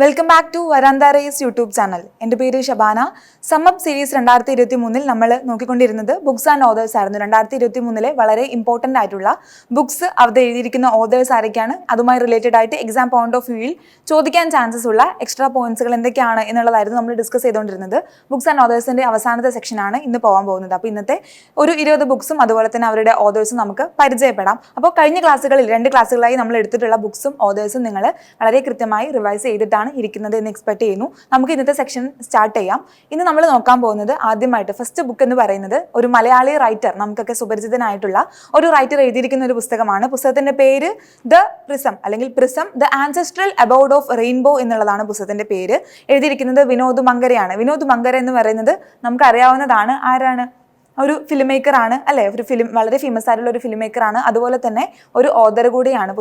Welcome back to Varantha race YouTube channel. എൻ്റെ പേര് Shabana. Sum up series 2023 നമ്മൾ നോക്കിക്കൊണ്ടിരുന്നത് ബുക്സ് ആൻഡ് ഓതേഴ്സ് ആയിരുന്നു. 2023 വളരെ ഇമ്പോർട്ടൻ്റ് ആയിട്ടുള്ള ബുക്സ് അത് എഴുതിയിരിക്കുന്ന ഓതേഴ്സ് ആരൊക്കെയാണ്, അതുമായി റിലേറ്റഡ് ആയിട്ട് എക്സാം പോയിന്റ് ഓഫ് വ്യൂവിൽ ചോദിക്കാൻ ചാൻസസ് ഉള്ള എക്സ്ട്രാ പോയിന്റ്സുകൾ എന്തൊക്കെയാണ് എന്നുള്ളതായിരുന്നു നമ്മൾ ഡിസ്കസ് ചെയ്തുകൊണ്ടിരുന്നത്. ബുക്സ് ആൻഡ് ഓതേഴ്സിൻ്റെ അവസാനത്തെ സെക്ഷനാണ് ഇന്ന് പോകാൻ പോകുന്നത്. അപ്പോൾ ഇന്നത്തെ ഒരു 20 ബുക്സും അതുപോലെ തന്നെ അവരുടെ ഓതേഴ്സും നമുക്ക് പരിചയപ്പെടാം. അപ്പോൾ കഴിഞ്ഞ ക്ലാസ്സുകളിൽ 2 ക്ലാസ്സുകളായി നമ്മൾ എടുത്തിട്ടുള്ള ബുക്സും ഓതേഴ്സും നിങ്ങൾ വളരെ കൃത്യമായി റിവൈസ് ചെയ്തിട്ടാണ് ഇരിക്കുന്നത് എന്ന് എക്സ്പെക്ട് ചെയ്യുന്നു. നമുക്ക് ഇന്നത്തെ സെക്ഷൻ സ്റ്റാർട്ട് ചെയ്യാം. ഇന്ന് നമ്മൾ നോക്കാൻ പോകുന്നത് ആദ്യമായിട്ട് ഫസ്റ്റ് ബുക്ക് എന്ന് പറയുന്നത് ഒരു മലയാളി റൈറ്റർ, നമുക്കൊക്കെ സുപരിചിതനായിട്ടുള്ള ഒരു റൈറ്റർ എഴുതിയിരിക്കുന്ന ഒരു പുസ്തകമാണ്. പുസ്തകത്തിന്റെ പേര് ദ പ്രിസം അല്ലെങ്കിൽ prism the ancestral about of rainbow എന്നുള്ളതാണ് പുസ്തകത്തിന്റെ പേര്. എഴുതിയിരിക്കുന്നത് വിനോദ് മങ്കരയാണ്. വിനോദ് മങ്കര എന്ന് പറയുന്നത് നമുക്ക് അറിയാവുന്നതാണ്. ആരാണ്? ഒരു ഫിലിം മേക്കർ ആണ് അല്ലേ? ഒരു വളരെ ഫേമസ് ആയിട്ടുള്ള ഒരു ഫിലിം മേക്കർ ആണ്. അതുപോലെ തന്നെ ഒരു ഓതർ കൂടിയാണ്.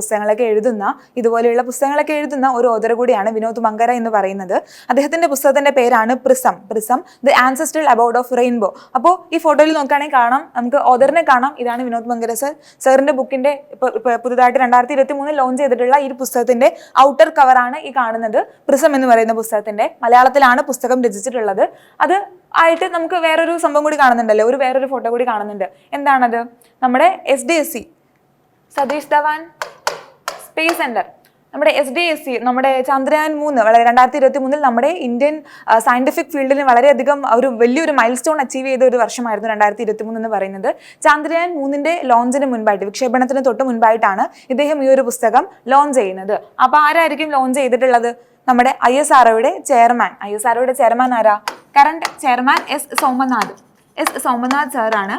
ഇതുപോലെയുള്ള പുസ്തകങ്ങളൊക്കെ എഴുതുന്ന ഒരു ഓതർ കൂടിയാണ് വിനോദ് മങ്കര എന്ന് പറയുന്നത്. അദ്ദേഹത്തിന്റെ പുസ്തകത്തിന്റെ പേരാണ് prism the ancestral about of rainbow. അപ്പോൾ ഈ ഫോട്ടോയിൽ നോക്കുകയാണെങ്കിൽ കാണാം, നമുക്ക് ഓതറിനെ കാണാം. ഇതാണ് വിനോദ് മങ്കര സാറിന്റെ ബുക്കിന്റെ പുതുതായിട്ട് 2023 ലോഞ്ച് ചെയ്തിട്ടുള്ള ഈ പുസ്തകത്തിന്റെ ഔട്ടർ കവറാണ് ഈ കാണുന്നത്. പ്രിസം എന്ന് പറയുന്ന പുസ്തകത്തിന്റെ മലയാളത്തിലാണ് പുസ്തകം രചിച്ചിട്ടുള്ളത്. അത് ആയിട്ട് നമുക്ക് വേറൊരു സംഭവം കൂടി കാണുന്നുണ്ടല്ലോ, വേറൊരു ഫോട്ടോ കൂടി കാണുന്നുണ്ട്. എന്താണത്? നമ്മുടെ SDSC Satish Dhawan space centre, നമ്മുടെ SDSC, നമ്മുടെ ചന്ദ്രയാൻ 3 വളരെ 2023 നമ്മുടെ ഇന്ത്യൻ സയന്റിഫിക് ഫീൽഡിൽ വളരെയധികം ഒരു വലിയൊരു മൈൽ സ്റ്റോൺ അച്ചീവ് ചെയ്ത ഒരു വർഷമായിരുന്നു 2023 എന്ന് പറയുന്നത്. ചന്ദ്രയാൻ 3 ലോഞ്ചിന് മുൻപായിട്ട്, വിക്ഷേപണത്തിന് തൊട്ട് മുൻപായിട്ടാണ് ഇദ്ദേഹം ഈ ഒരു പുസ്തകം ലോഞ്ച് ചെയ്യുന്നത്. അപ്പൊ ആരായിരിക്കും ലോഞ്ച് ചെയ്തിട്ടുള്ളത്? നമ്മുടെ ISROയുടെ ചെയർമാൻ ആരാ? കറണ്ട് ചെയർമാൻ എസ് സോമനാഥ് സാറാണ്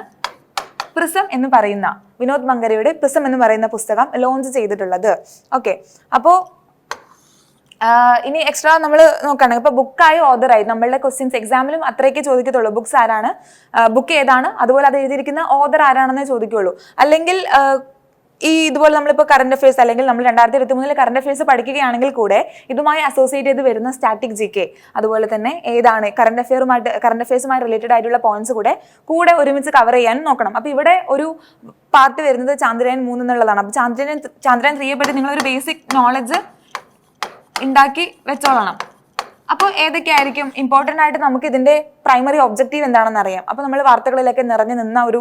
പ്രിസം എന്ന് പറയുന്ന വിനോദ് മങ്കരയുടെ പ്രിസം എന്ന് പറയുന്ന പുസ്തകം ലോഞ്ച് ചെയ്തിട്ടുള്ളത്. ഓക്കെ, അപ്പോൾ ഇനി എക്സ്ട്രാ നമ്മൾ നോക്കുകയാണെങ്കിൽ ഇപ്പോൾ ബുക്കായി ഓതറായി നമ്മളുടെ ക്വസ്റ്റ്യൻസ് എക്സാമിലും അത്രയൊക്കെ ചോദിക്കത്തുള്ളൂ. ബുക്സ് ആരാണ്, ബുക്ക് ഏതാണ്, അതുപോലെ അത് എഴുതിയിരിക്കുന്ന ഓതർ ആരാണെന്നേ ചോദിക്കുകയുള്ളൂ. അല്ലെങ്കിൽ ഇതുപോലെ നമ്മളിപ്പോൾ കറണ്ട് അഫയേഴ്സ് അല്ലെങ്കിൽ നമ്മൾ 2023 കറണ്ട് അഫയേഴ്സ് പഠിക്കുകയാണെങ്കിൽ കൂടെ ഇതുമായി അസോസിയേറ്റ് ചെയ്ത് വരുന്ന സ്റ്റാറ്റിക് GK, അതുപോലെ തന്നെ ഏതാണ് കറണ്ട് അഫയേഴ്സുമായി റിലേറ്റഡ് ആയിട്ടുള്ള പോയിന്റ്സ് കൂടെ ഒരുമിച്ച് കവർ ചെയ്യാൻ നോക്കണം. അപ്പോൾ ഇവിടെ ഒരു പാർട്ട് വരുന്നത് ചന്ദ്രയാൻ 3 എന്നുള്ളതാണ്. അപ്പോൾ ചന്ദ്രയാൻ 3യെ പറ്റി നിങ്ങളൊരു ബേസിക് നോളജ് ഉണ്ടാക്കി വെച്ചോളണം. അപ്പോൾ ഏതൊക്കെയായിരിക്കും ഇമ്പോർട്ടൻ്റ് ആയിട്ട് നമുക്ക് ഇതിന്റെ പ്രൈമറി ഒബ്ജക്റ്റീവ് എന്താണെന്ന് അറിയാം. അപ്പോൾ നമ്മൾ വാർത്തകളിലൊക്കെ നിറഞ്ഞു നിന്ന ഒരു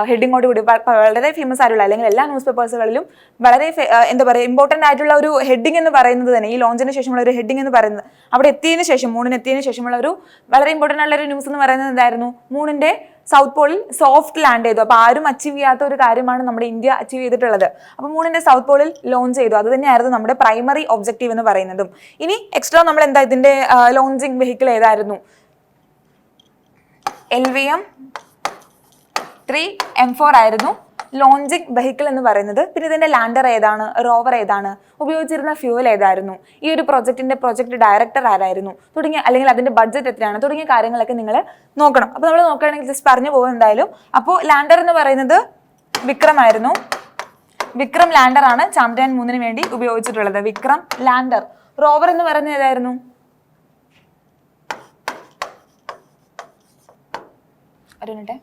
ഹെഡിങ്ങോട് കൂടി വളരെ ഫേമസ് ആയിട്ടുള്ള അല്ലെങ്കിൽ എല്ലാ ന്യൂസ് പേപ്പേഴ്സുകളിലും വളരെ എന്താ പറയുക ഇമ്പോർട്ടൻ്റ് ആയിട്ടുള്ള ഒരു ഹെഡിങ് എന്ന് പറയുന്നത് തന്നെ ഈ ലോഞ്ചിന് ശേഷമുള്ള ഒരു ഹെഡിങ് എന്ന് പറയുന്നത്, അവിടെ എത്തിയതിനു ശേഷം മൂണിന് എത്തിയതിനു ശേഷമുള്ള ഒരു വളരെ ഇമ്പോർട്ടൻ്റ് ആയിട്ടുള്ള ഒരു ന്യൂസ് എന്ന് പറയുന്നത് എന്തായിരുന്നു? മൂണിന്റെ സൗത്ത് പോളിൽ സോഫ്റ്റ് ലാൻഡ് ചെയ്തു. അപ്പോൾ ആരും അച്ചീവ് ചെയ്യാത്ത ഒരു കാര്യമാണ് നമ്മുടെ ഇന്ത്യ അച്ചീവ് ചെയ്തിട്ടുള്ളത്. അപ്പോൾ മൂണിന്റെ സൗത്ത് പോളിൽ ലോഞ്ച് ചെയ്തു. അത് തന്നെയായിരുന്നു നമ്മുടെ പ്രൈമറി ഒബ്ജക്റ്റീവ് എന്ന് പറയുന്നതും. ഇനി എക്സ്ട്രാ നമ്മൾ എന്താ ഇതിന്റെ ലോഞ്ചിങ് വെഹിക്കിൾ ഏതായിരുന്നു? LVM-3 ആയിരുന്നു ലോഞ്ചിങ് വെഹിക്കിൾ എന്ന് പറയുന്നത്. പിന്നെ ഇതിന്റെ ലാൻഡർ ഏതാണ്, റോവർ ഏതാണ്, ഉപയോഗിച്ചിരുന്ന ഫ്യൂവൽ ഏതായിരുന്നു, ഈ ഒരു പ്രൊജക്ട് ഡയറക്ടർ ആരായിരുന്നു, തുടങ്ങിയ അല്ലെങ്കിൽ അതിന്റെ ബഡ്ജറ്റ് എത്രയാണ്, തുടങ്ങിയ കാര്യങ്ങളൊക്കെ നിങ്ങൾ നോക്കണം. അപ്പോൾ നമ്മൾ നോക്കുകയാണെങ്കിൽ ജസ്റ്റ് പറഞ്ഞു പോകും എന്തായാലും. അപ്പോൾ ലാൻഡർ എന്ന് പറയുന്നത് വിക്രം ആയിരുന്നു. വിക്രം ലാൻഡർ ആണ് ചന്ദ്രയാൻ 3 വേണ്ടി ഉപയോഗിച്ചിട്ടുള്ളത്. വിക്രം ലാൻഡർ. റോവർ എന്ന് പറയുന്നത് ഏതായിരുന്നു? ഒരു മിനിറ്റ്.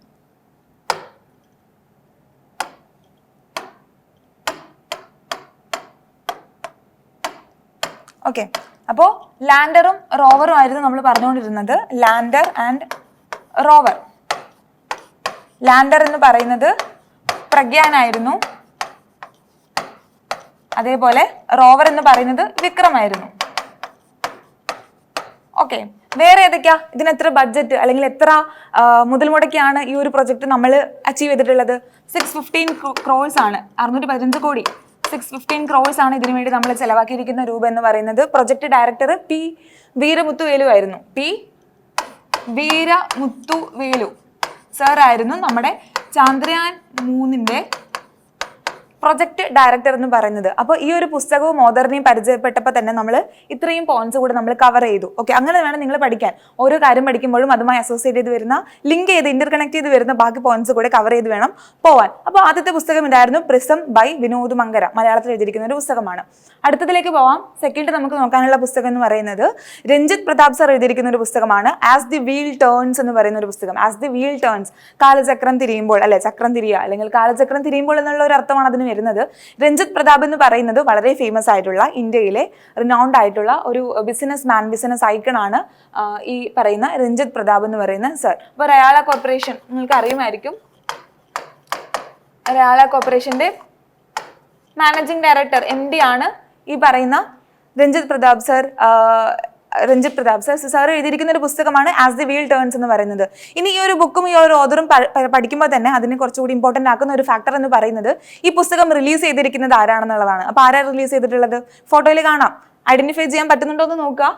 ഓക്കെ, അപ്പോൾ ലാൻഡറും റോവറും ആയിരുന്നു നമ്മൾ പറഞ്ഞുകൊണ്ടിരുന്നത്. Lander and rover. ലാൻഡർ എന്ന് പറയുന്നത് പ്രഗ്യാനായിരുന്നു, അതേപോലെ റോവർ എന്ന് പറയുന്നത് വിക്രമായിരുന്നു. ഓക്കെ, വേറെ ഏതൊക്കെയാ? ഇതിന് എത്ര ബഡ്ജറ്റ് അല്ലെങ്കിൽ എത്ര മുതൽ മുടക്കിയാണ് ഈ ഒരു പ്രൊജക്ട് നമ്മൾ അച്ചീവ് ചെയ്തിട്ടുള്ളത്? 615 crores ആണ്, 615 കോടി. 615 crores ആണ് ഇതിനു വേണ്ടി നമ്മൾ ചെലവാക്കിയിരിക്കുന്ന രൂപ എന്ന് പറയുന്നത്. Project director P. വീരമുത്തുവേലു ആയിരുന്നു. P. വീരമുത്തുവേലു സാർ ആയിരുന്നു നമ്മുടെ ചന്ദ്രയാൻ 3 പ്രൊജക്ട് ഡയറക്ടർ എന്ന് പറയുന്നത്. അപ്പോൾ ഈ ഒരു പുസ്തകവും ഓതറിനെയും പരിചയപ്പെട്ടപ്പോൾ തന്നെ നമ്മൾ ഇത്രയും പോയിന്റ്സ് കൂടെ നമ്മൾ കവർ ചെയ്തു. ഓക്കെ, അങ്ങനെ വേണം നിങ്ങൾ പഠിക്കാൻ. ഓരോ കാര്യം പഠിക്കുമ്പോഴും അതുമായി അസോസിയേറ്റ് ചെയ്ത് വരുന്ന, ലിങ്ക് ചെയ്ത് ഇന്റർകണക്ട് ചെയ്ത് വരുന്ന ബാക്കി പോയിന്റ്സ് കൂടെ കവർ ചെയ്ത് വേണം പോവാൻ. അപ്പോൾ ആദ്യത്തെ പുസ്തകം ഇതായിരുന്നു, പ്രിസം ബൈ വിനോദ് മങ്കര. മലയാളത്തിൽ എഴുതിയിരിക്കുന്ന ഒരു പുസ്തകമാണ്. അടുത്തതിലേക്ക് പോവാം. സെക്കൻഡ് നമുക്ക് നോക്കാനുള്ള പുസ്തകം എന്ന് പറയുന്നത് രഞ്ജിത്ത് പ്രതാപ് സർ എഴുതിയിരിക്കുന്ന ഒരു പുസ്തകമാണ്. ആസ് ദി വീൽ ടേൺസ് എന്ന് പറയുന്ന ഒരു പുസ്തകം. ആസ് ദി വീൽ ടേൺസ്, കാലചക്രം തിരിയുമ്പോൾ, അല്ലെ ചക്രം തിരിയുക അല്ലെങ്കിൽ കാലചക്രം തിരിയുമ്പോൾ എന്നുള്ള ഒരു അർത്ഥമാണ് അതിന് വരുന്നത്. രഞ്ജിത്ത് പ്രതാപ് എന്ന് പറയുന്നത് വളരെ ഫേമസ് ആയിട്ടുള്ള ഇന്ത്യയിലെ റിനൗണ്ട് ആയിട്ടുള്ള ഒരു ബിസിനസ് ഐക്കൺ ആണ് ഈ പറയുന്ന രഞ്ജിത്ത് പ്രതാപ് എന്ന് പറയുന്ന സർ. അപ്പോൾ റയാല കോർപ്പറേഷൻ നിങ്ങൾക്ക് അറിയുമായിരിക്കും. റയാല കോർപ്പറേഷന്റെ മാനേജിംഗ് ഡയറക്ടർ MD ആണ് ഈ പറയുന്ന രഞ്ജിത്ത് പ്രതാപ് സർ. സാർ എഴുതിയിരിക്കുന്ന ഒരു പുസ്തകമാണ് ആസ് ദി വീൽ ടേൺസ് എന്ന് പറയുന്നത്. ഇനി ഈ ഒരു ബുക്കും ഈ ഒരു ഓതറും പഠിക്കുമ്പോൾ തന്നെ അതിനെ കുറച്ചുകൂടി ഇമ്പോർട്ടൻ്റ് ആക്കുന്ന ഒരു ഫാക്ടർ എന്ന് പറയുന്നത് ഈ പുസ്തകം റിലീസ് ചെയ്തിരിക്കുന്നത് ആരാണെന്നുള്ളതാണ്. അപ്പോൾ ആരാ റിലീസ് ചെയ്തിട്ടുള്ളത്? ഫോട്ടോയിൽ കാണാം. ഐഡന്റിഫൈ ചെയ്യാൻ പറ്റുന്നുണ്ടോ എന്ന് നോക്കുക.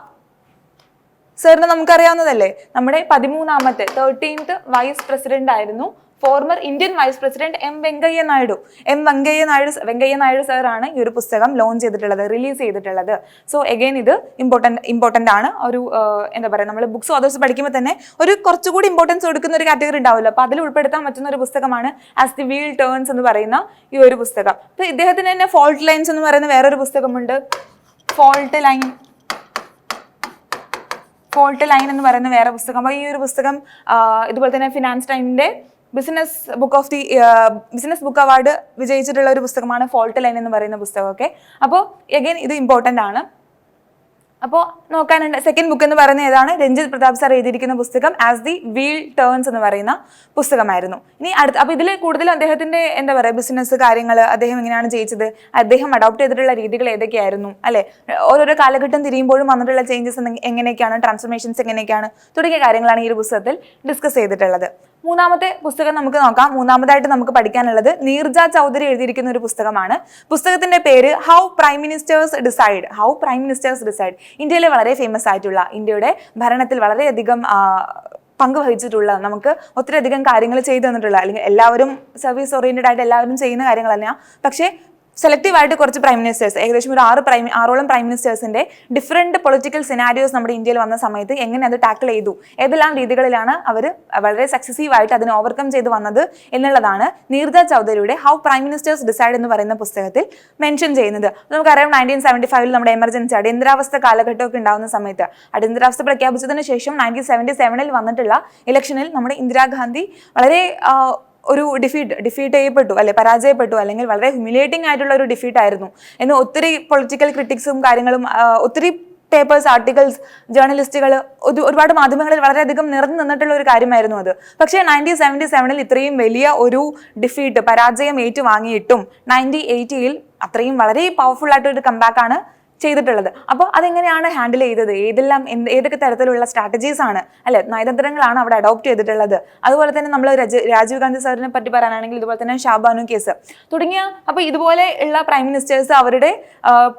സാറിന് നമുക്കറിയാവുന്നതല്ലേ, നമ്മുടെ 13th വൈസ് പ്രസിഡന്റ് ആയിരുന്നു former Indian vice president Venkaiah Naidu സാറാണ് ഈ ഒരു പുസ്തകം ലോഞ്ച് ചെയ്തിട്ടുള്ളത്, റിലീസ് ചെയ്തിട്ടുള്ളത്. സോ എഗെയിൻ ഇത് ഇമ്പോർട്ടൻ്റ് ആണ്. ഒരു എന്താ പറയുക, നമ്മൾ ബുക്സ് ഓതേഴ്സ് പഠിക്കുമ്പോൾ തന്നെ ഒരു കുറച്ചുകൂടി ഇമ്പോർട്ടൻസ് കൊടുക്കുന്ന ഒരു കാറ്റഗറി ഉണ്ടാവില്ല. അപ്പോൾ അതിൽ ഉൾപ്പെടുത്താൻ പറ്റുന്ന ഒരു പുസ്തകമാണ് ആസ് ദി വീൽ ടേൺസ് എന്ന് പറയുന്ന ഈ ഒരു പുസ്തകം. അപ്പോൾ ഇദ്ദേഹത്തിന് തന്നെ ഫോൾട്ട് ലൈൻസ് എന്ന് പറയുന്ന വേറൊരു പുസ്തകമുണ്ട്. ഫോൾട്ട് ലൈൻ എന്ന് പറയുന്ന വേറെ പുസ്തകം. അപ്പോൾ ഈ ഒരു പുസ്തകം ഇതുപോലെ തന്നെ ഫിനാൻസ് ടൈമിന്റെ ബിസിനസ് ബുക്ക് അവാർഡ് വിജയിച്ചിട്ടുള്ള ഒരു പുസ്തകമാണ് ഫോൾട്ട് ലൈൻ എന്ന് പറയുന്ന പുസ്തകം. ഓക്കെ, അപ്പോൾ എഗെയിൻ ഇത് ഇമ്പോർട്ടൻ്റ് ആണ്. അപ്പോൾ നോക്കാനുണ്ട്. സെക്കൻഡ് ബുക്ക് എന്ന് പറയുന്നത് ഏതാണ്? രഞ്ജിത്ത് പ്രതാപ് സാർ എഴുതിയിരിക്കുന്ന പുസ്തകം ആസ് ദി വീൽ ടേൺസ് എന്ന് പറയുന്ന പുസ്തകമായിരുന്നു. ഇനി അപ്പോൾ ഇതിൽ കൂടുതലും അദ്ദേഹത്തിന്റെ എന്താ പറയുക, ബിസിനസ് കാര്യങ്ങൾ, അദ്ദേഹം എങ്ങനെയാണ് ജയിച്ചത്, അദ്ദേഹം അഡോപ്റ്റ് ചെയ്തിട്ടുള്ള രീതികൾ ഏതൊക്കെയായിരുന്നു, അല്ലെ, ഓരോരോ കാലഘട്ടം തിരിയുമ്പോഴും വന്നിട്ടുള്ള ചേഞ്ചസ് എങ്ങനെയൊക്കെയാണ്, ട്രാൻസ്ഫർമേഷൻസ് എങ്ങനെയൊക്കെയാണ് തുടങ്ങിയ കാര്യങ്ങളാണ് ഈ ഒരു പുസ്തകത്തിൽ ഡിസ്കസ് ചെയ്തിട്ടുള്ളത്. മൂന്നാമത്തെ പുസ്തകം നമുക്ക് നോക്കാം. മൂന്നാമതായിട്ട് നമുക്ക് പഠിക്കാനുള്ളത് നീർജ ചൗധരി എഴുതിയിരിക്കുന്ന ഒരു പുസ്തകമാണ്. പുസ്തകത്തിന്റെ പേര് ഹൗ പ്രൈം മിനിസ്റ്റേഴ്സ് ഡിസൈഡ്. ഇന്ത്യയിലെ വളരെ ഫേമസ് ആയിട്ടുള്ള, ഇന്ത്യയുടെ ഭരണത്തിൽ വളരെയധികം പങ്ക് വഹിച്ചിട്ടുള്ള, നമുക്ക് ഒത്തിരിയധികം കാര്യങ്ങൾ ചെയ്തു തന്നിട്ടുള്ള, അല്ലെങ്കിൽ എല്ലാവരും സർവീസ് ഓറിയന്റഡ് ആയിട്ട് എല്ലാവരും ചെയ്യുന്ന കാര്യങ്ങൾ തന്നെയാണ്. പക്ഷേ സെലക്റ്റീവ് ആയിട്ട് കുറച്ച് പ്രൈം മിനിസ്റ്റേഴ്സ്, ഏകദേശം ഒരു 6ഓളം പ്രൈം മിനിസ്റ്റേഴ്സിന്റെ ഡിഫറെന്റ് പൊളിറ്റിക്കൽ സിനാരിയോസ് നമ്മുടെ ഇന്ത്യയിൽ വന്ന സമയത്ത് എങ്ങനെ അത് ടാക്കിൾ ചെയ്തു, ഏതെല്ലാം രീതികളിലാണ് അവർ വളരെ സക്സസീവ് ആയിട്ട് അതിനെ ഓവർകം ചെയ്ത് വന്നത് എന്നുള്ളതാണ് നീർജ ചൗധരിയുടെ ഹൗ പ്രൈം മിനിസ്റ്റേഴ്സ് ഡിസൈഡ് എന്ന് പറയുന്ന പുസ്തകത്തിൽ മെൻഷൻ ചെയ്യുന്നത്. നമുക്കറിയാം 1975 നമ്മുടെ എമർജൻസി അടിയന്തരാവസ്ഥ കാലഘട്ടമൊക്കെ ഉണ്ടാകുന്ന സമയത്ത്, അടിയന്തരാവസ്ഥ പ്രഖ്യാപിച്ചതിന് ശേഷം 1977 വന്നിട്ടുള്ള ഇലക്ഷനിൽ നമ്മുടെ ഇന്ദിരാഗാന്ധി വളരെ ഒരു ഡിഫീറ്റ് ചെയ്യപ്പെട്ടു, അല്ലെ, പരാജയപ്പെട്ടു, അല്ലെങ്കിൽ വളരെ ഹ്യൂമിലിയേറ്റിംഗ് ആയിട്ടുള്ള ഒരു ഡിഫീറ്റ് ആയിരുന്നു എന്ന് ഒത്തിരി പൊളിറ്റിക്കൽ ക്രിറ്റിക്സും കാര്യങ്ങളും, ഒത്തിരി പേപ്പേഴ്സ്, ആർട്ടിക്കിൾസ്, ജേർണലിസ്റ്റുകൾ, ഒരുപാട് മാധ്യമങ്ങളിൽ വളരെയധികം നിറഞ്ഞു നിന്നിട്ടുള്ള ഒരു കാര്യമായിരുന്നു അത്. പക്ഷേ 1977 ഇത്രയും വലിയ ഒരു പരാജയം ഏറ്റുവാങ്ങിയിട്ടും 1980 അത്രയും വളരെ പവർഫുൾ ആയിട്ടൊരു കംബാക്ക് ആണ് ചെയ്തിട്ടുള്ളത്. അപ്പോൾ അതെങ്ങനെയാണ് ഹാൻഡിൽ ചെയ്തത്, ഏതൊക്കെ തരത്തിലുള്ള സ്ട്രാറ്റജീസ് ആണ്, അല്ലെ, നയതന്ത്രങ്ങളാണ് അവിടെ അഡോപ്റ്റ് ചെയ്തിട്ടുള്ളത്. അതുപോലെ തന്നെ നമ്മൾ രാജീവ് ഗാന്ധി സാറിനെ പറ്റി പറയാനാണെങ്കിൽ ഇതുപോലെ തന്നെ ഷാബാനു കേസ് തുടങ്ങിയ, അപ്പോൾ ഇതുപോലെ ഉള്ള പ്രൈം മിനിസ്റ്റേഴ്സ് അവരുടെ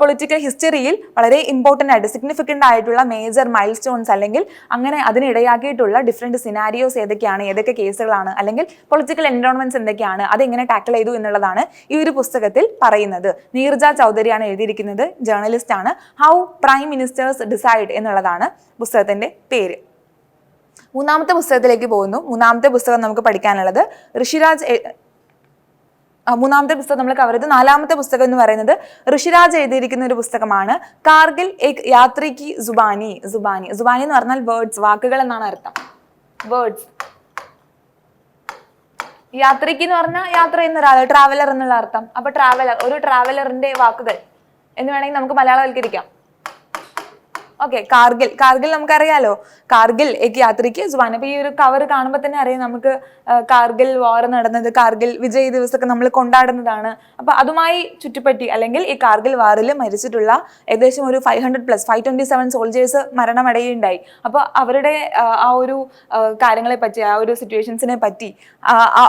പൊളിറ്റിക്കൽ ഹിസ്റ്ററിയിൽ വളരെ ഇമ്പോർട്ടൻ്റ് ആയിട്ട് സിഗ്നിഫിക്കൻ്റ് ആയിട്ടുള്ള മേജർ മൈൽ സ്റ്റോൺസ്, അല്ലെങ്കിൽ അങ്ങനെ അതിനിടയാക്കിയിട്ടുള്ള ഡിഫറെൻറ്റ് സിനാരിയോസ് ഏതൊക്കെയാണ്, ഏതൊക്കെ കേസുകളാണ്, അല്ലെങ്കിൽ പൊളിറ്റിക്കൽ എൻവയോൺമെന്റ്സ് എന്തൊക്കെയാണ്, അതെങ്ങനെ ടാക്കിൾ ചെയ്തു എന്നുള്ളതാണ് ഈ ഒരു പുസ്തകത്തിൽ പറയുന്നത്. നീർജ ചൗധരിയാണ് എഴുതിയിരിക്കുന്നത്, ജേർണലിസ്റ്റ് ആണ്. ഹൗ പ്രൈം മിനിസ്റ്റേഴ്സ് ഡിസൈഡ് എന്നുള്ളതാണ് പുസ്തകത്തിന്റെ പേര്. മൂന്നാമത്തെ പുസ്തകത്തിലേക്ക് പോകുന്നു. മൂന്നാമത്തെ പുസ്തകം നമുക്ക് പഠിക്കാനുള്ളത് മൂന്നാമത്തെ പുസ്തകം നമ്മൾ കവർ ചെയ്ത്. നാലാമത്തെ പുസ്തകം എന്ന് പറയുന്നത് ഋഷിരാജ് എഴുതിയിരിക്കുന്ന ഒരു പുസ്തകമാണ് കാർഗിൽ എക് യാത്രി കി സുബാനി എന്ന് പറഞ്ഞാൽ വേർഡ്സ്, വാക്കുകൾ എന്നാണ് അർത്ഥം. വേർഡ്സ്. യാത്രിക്ക് എന്ന് പറഞ്ഞാൽ യാത്ര ചെയ്യുന്ന ഒരാൾ, ട്രാവലർ എന്നുള്ള അർത്ഥം. അപ്പൊ ഒരു ട്രാവലറിന്റെ വാക്കുകൾ എന്ന് വേണമെങ്കിൽ നമുക്ക് മലയാളവൽക്കരിക്കാം. ഓക്കെ, കാർഗിൽ നമുക്കറിയാലോ, കാർഗിൽ എക് യാത്രിക്ക് സുബാനി. അപ്പൊ ഈ ഒരു കവർ കാണുമ്പോൾ തന്നെ അറിയാം നമുക്ക് കാർഗിൽ വാർ നടന്നത്, കാർഗിൽ വിജയ് ദിവസമൊക്കെ നമ്മൾ കൊണ്ടാടുന്നതാണ്. അപ്പൊ അതുമായി ചുറ്റിപ്പറ്റി, അല്ലെങ്കിൽ ഈ കാർഗിൽ വാറിൽ മരിച്ചിട്ടുള്ള ഏകദേശം ഒരു 527 സോൾജേഴ്സ് മരണമടയുണ്ടായി. അപ്പോൾ അവരുടെ ആ ഒരു കാര്യങ്ങളെ പറ്റി, ആ ഒരു സിറ്റുവേഷൻസിനെ പറ്റി,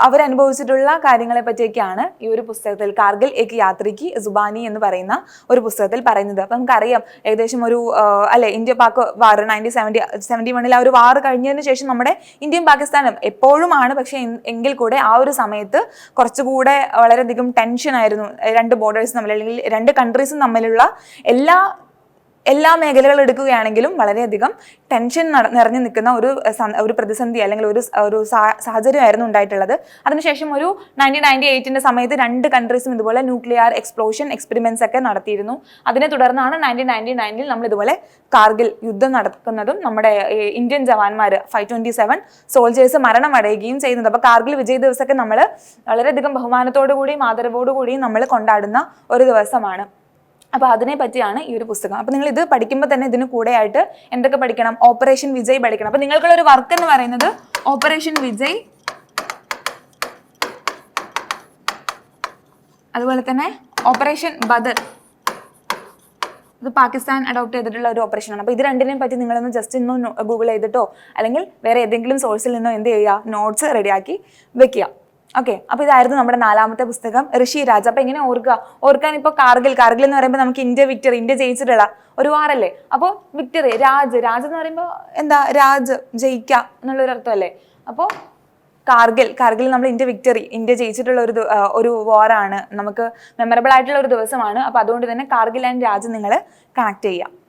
അവരനുഭവിച്ചിട്ടുള്ള കാര്യങ്ങളെ പറ്റിയൊക്കെയാണ് ഈ ഒരു പുസ്തകത്തിൽ കാർഗിൽ എക് യാത്രിക്ക് സുബാനി എന്ന് പറയുന്ന ഒരു പുസ്തകത്തിൽ പറയുന്നത്. അപ്പൊ നമുക്കറിയാം ഏകദേശം ഒരു അല്ലെ, ഇന്ത്യ പാക് വാർ 1971 ആ ഒരു വാർ കഴിഞ്ഞതിന് ശേഷം നമ്മുടെ ഇന്ത്യയും പാകിസ്ഥാനും എപ്പോഴുമാണ്, പക്ഷെ എങ്കിൽ കൂടെ ആ ഒരു സമയത്ത് കുറച്ചുകൂടെ വളരെയധികം ടെൻഷൻ ആയിരുന്നു രണ്ട് ബോർഡേഴ്സ് തമ്മിൽ, അല്ലെങ്കിൽ രണ്ട് കൺട്രീസും തമ്മിലുള്ള എല്ലാ എല്ലാ മേഖലകൾ എടുക്കുകയാണെങ്കിലും വളരെയധികം ടെൻഷൻ നിറഞ്ഞു നിൽക്കുന്ന ഒരു പ്രതിസന്ധി അല്ലെങ്കിൽ ഒരു സാഹചര്യമായിരുന്നു ഉണ്ടായിട്ടുള്ളത്. അതിനുശേഷം ഒരു 1998 സമയത്ത് 2 കൺട്രീസും ഇതുപോലെ ന്യൂക്ലിയർ എക്സ്പ്ലോഷൻ എക്സ്പെരിമെന്റ്സ് ഒക്കെ നടത്തിയിരുന്നു. അതിനെ തുടർന്നാണ് 1999 നമ്മൾ ഇതുപോലെ കാർഗിൽ യുദ്ധം നടക്കുന്നതും നമ്മുടെ ഇന്ത്യൻ ജവാന്മാർ 527 സോൾജേഴ്സ് മരണമടയുകയും ചെയ്യുന്നത്. അപ്പോൾ കാർഗിൽ വിജയ് ദിവസമൊക്കെ നമ്മൾ വളരെയധികം ബഹുമാനത്തോടു കൂടിയും ആദരവോടു കൂടിയും നമ്മൾ കൊണ്ടാടുന്ന ഒരു ദിവസമാണ്. അപ്പോൾ അതിനെ പറ്റിയാണ് ഈ ഒരു പുസ്തകം. അപ്പോൾ നിങ്ങൾ ഇത് പഠിക്കുമ്പോൾ തന്നെ ഇതിന് കൂടെയായിട്ട് എന്തൊക്കെ പഠിക്കണം? ഓപ്പറേഷൻ വിജയ് പഠിക്കണം. അപ്പോൾ നിങ്ങൾക്കുള്ള ഒരു വർക്ക് എന്ന് പറയുന്നത് ഓപ്പറേഷൻ വിജയ്, അതുപോലെ തന്നെ ഓപ്പറേഷൻ ബദർ, ഇത് പാകിസ്ഥാൻ അഡോപ്റ്റ് ചെയ്തിട്ടുള്ള ഒരു ഓപ്പറേഷനാണ്. അപ്പോൾ ഇത് രണ്ടിനെയും പറ്റി നിങ്ങളൊന്ന് ജസ്റ്റ് ഇന്ന് ഗൂഗിൾ ചെയ്തിട്ടോ അല്ലെങ്കിൽ വേറെ ഏതെങ്കിലും സോഴ്സിൽ നിന്നോ എന്ത് ചെയ്യുക, നോട്ട്സ് റെഡിയാക്കി വെക്കുക. ഓക്കെ, അപ്പോൾ ഇതായിരുന്നു നമ്മുടെ 4ാമത്തെ പുസ്തകം ഋഷി രാജ്. അപ്പോൾ എങ്ങനെ ഓർക്കാൻ ഇപ്പോൾ കാർഗിൽ എന്ന് പറയുമ്പോൾ നമുക്ക് ഇന്ത്യ ജയിച്ചിട്ടുള്ള ഒരു വാറല്ലേ. അപ്പോൾ വിക്ടറി, രാജ് എന്ന് പറയുമ്പോൾ എന്താ, രാജ് ജയിക്കുക എന്നുള്ളൊരു അർത്ഥമല്ലേ. അപ്പോൾ കാർഗിൽ നമ്മൾ ഇന്ത്യ ജയിച്ചിട്ടുള്ള ഒരു വാറാണ്, നമുക്ക് മെമ്മറബിൾ ആയിട്ടുള്ള ഒരു ദിവസമാണ്. അപ്പോൾ അതുകൊണ്ട് തന്നെ കാർഗിൽ ആൻഡ് രാജ് നിങ്ങൾ കണക്ട് ചെയ്യുക.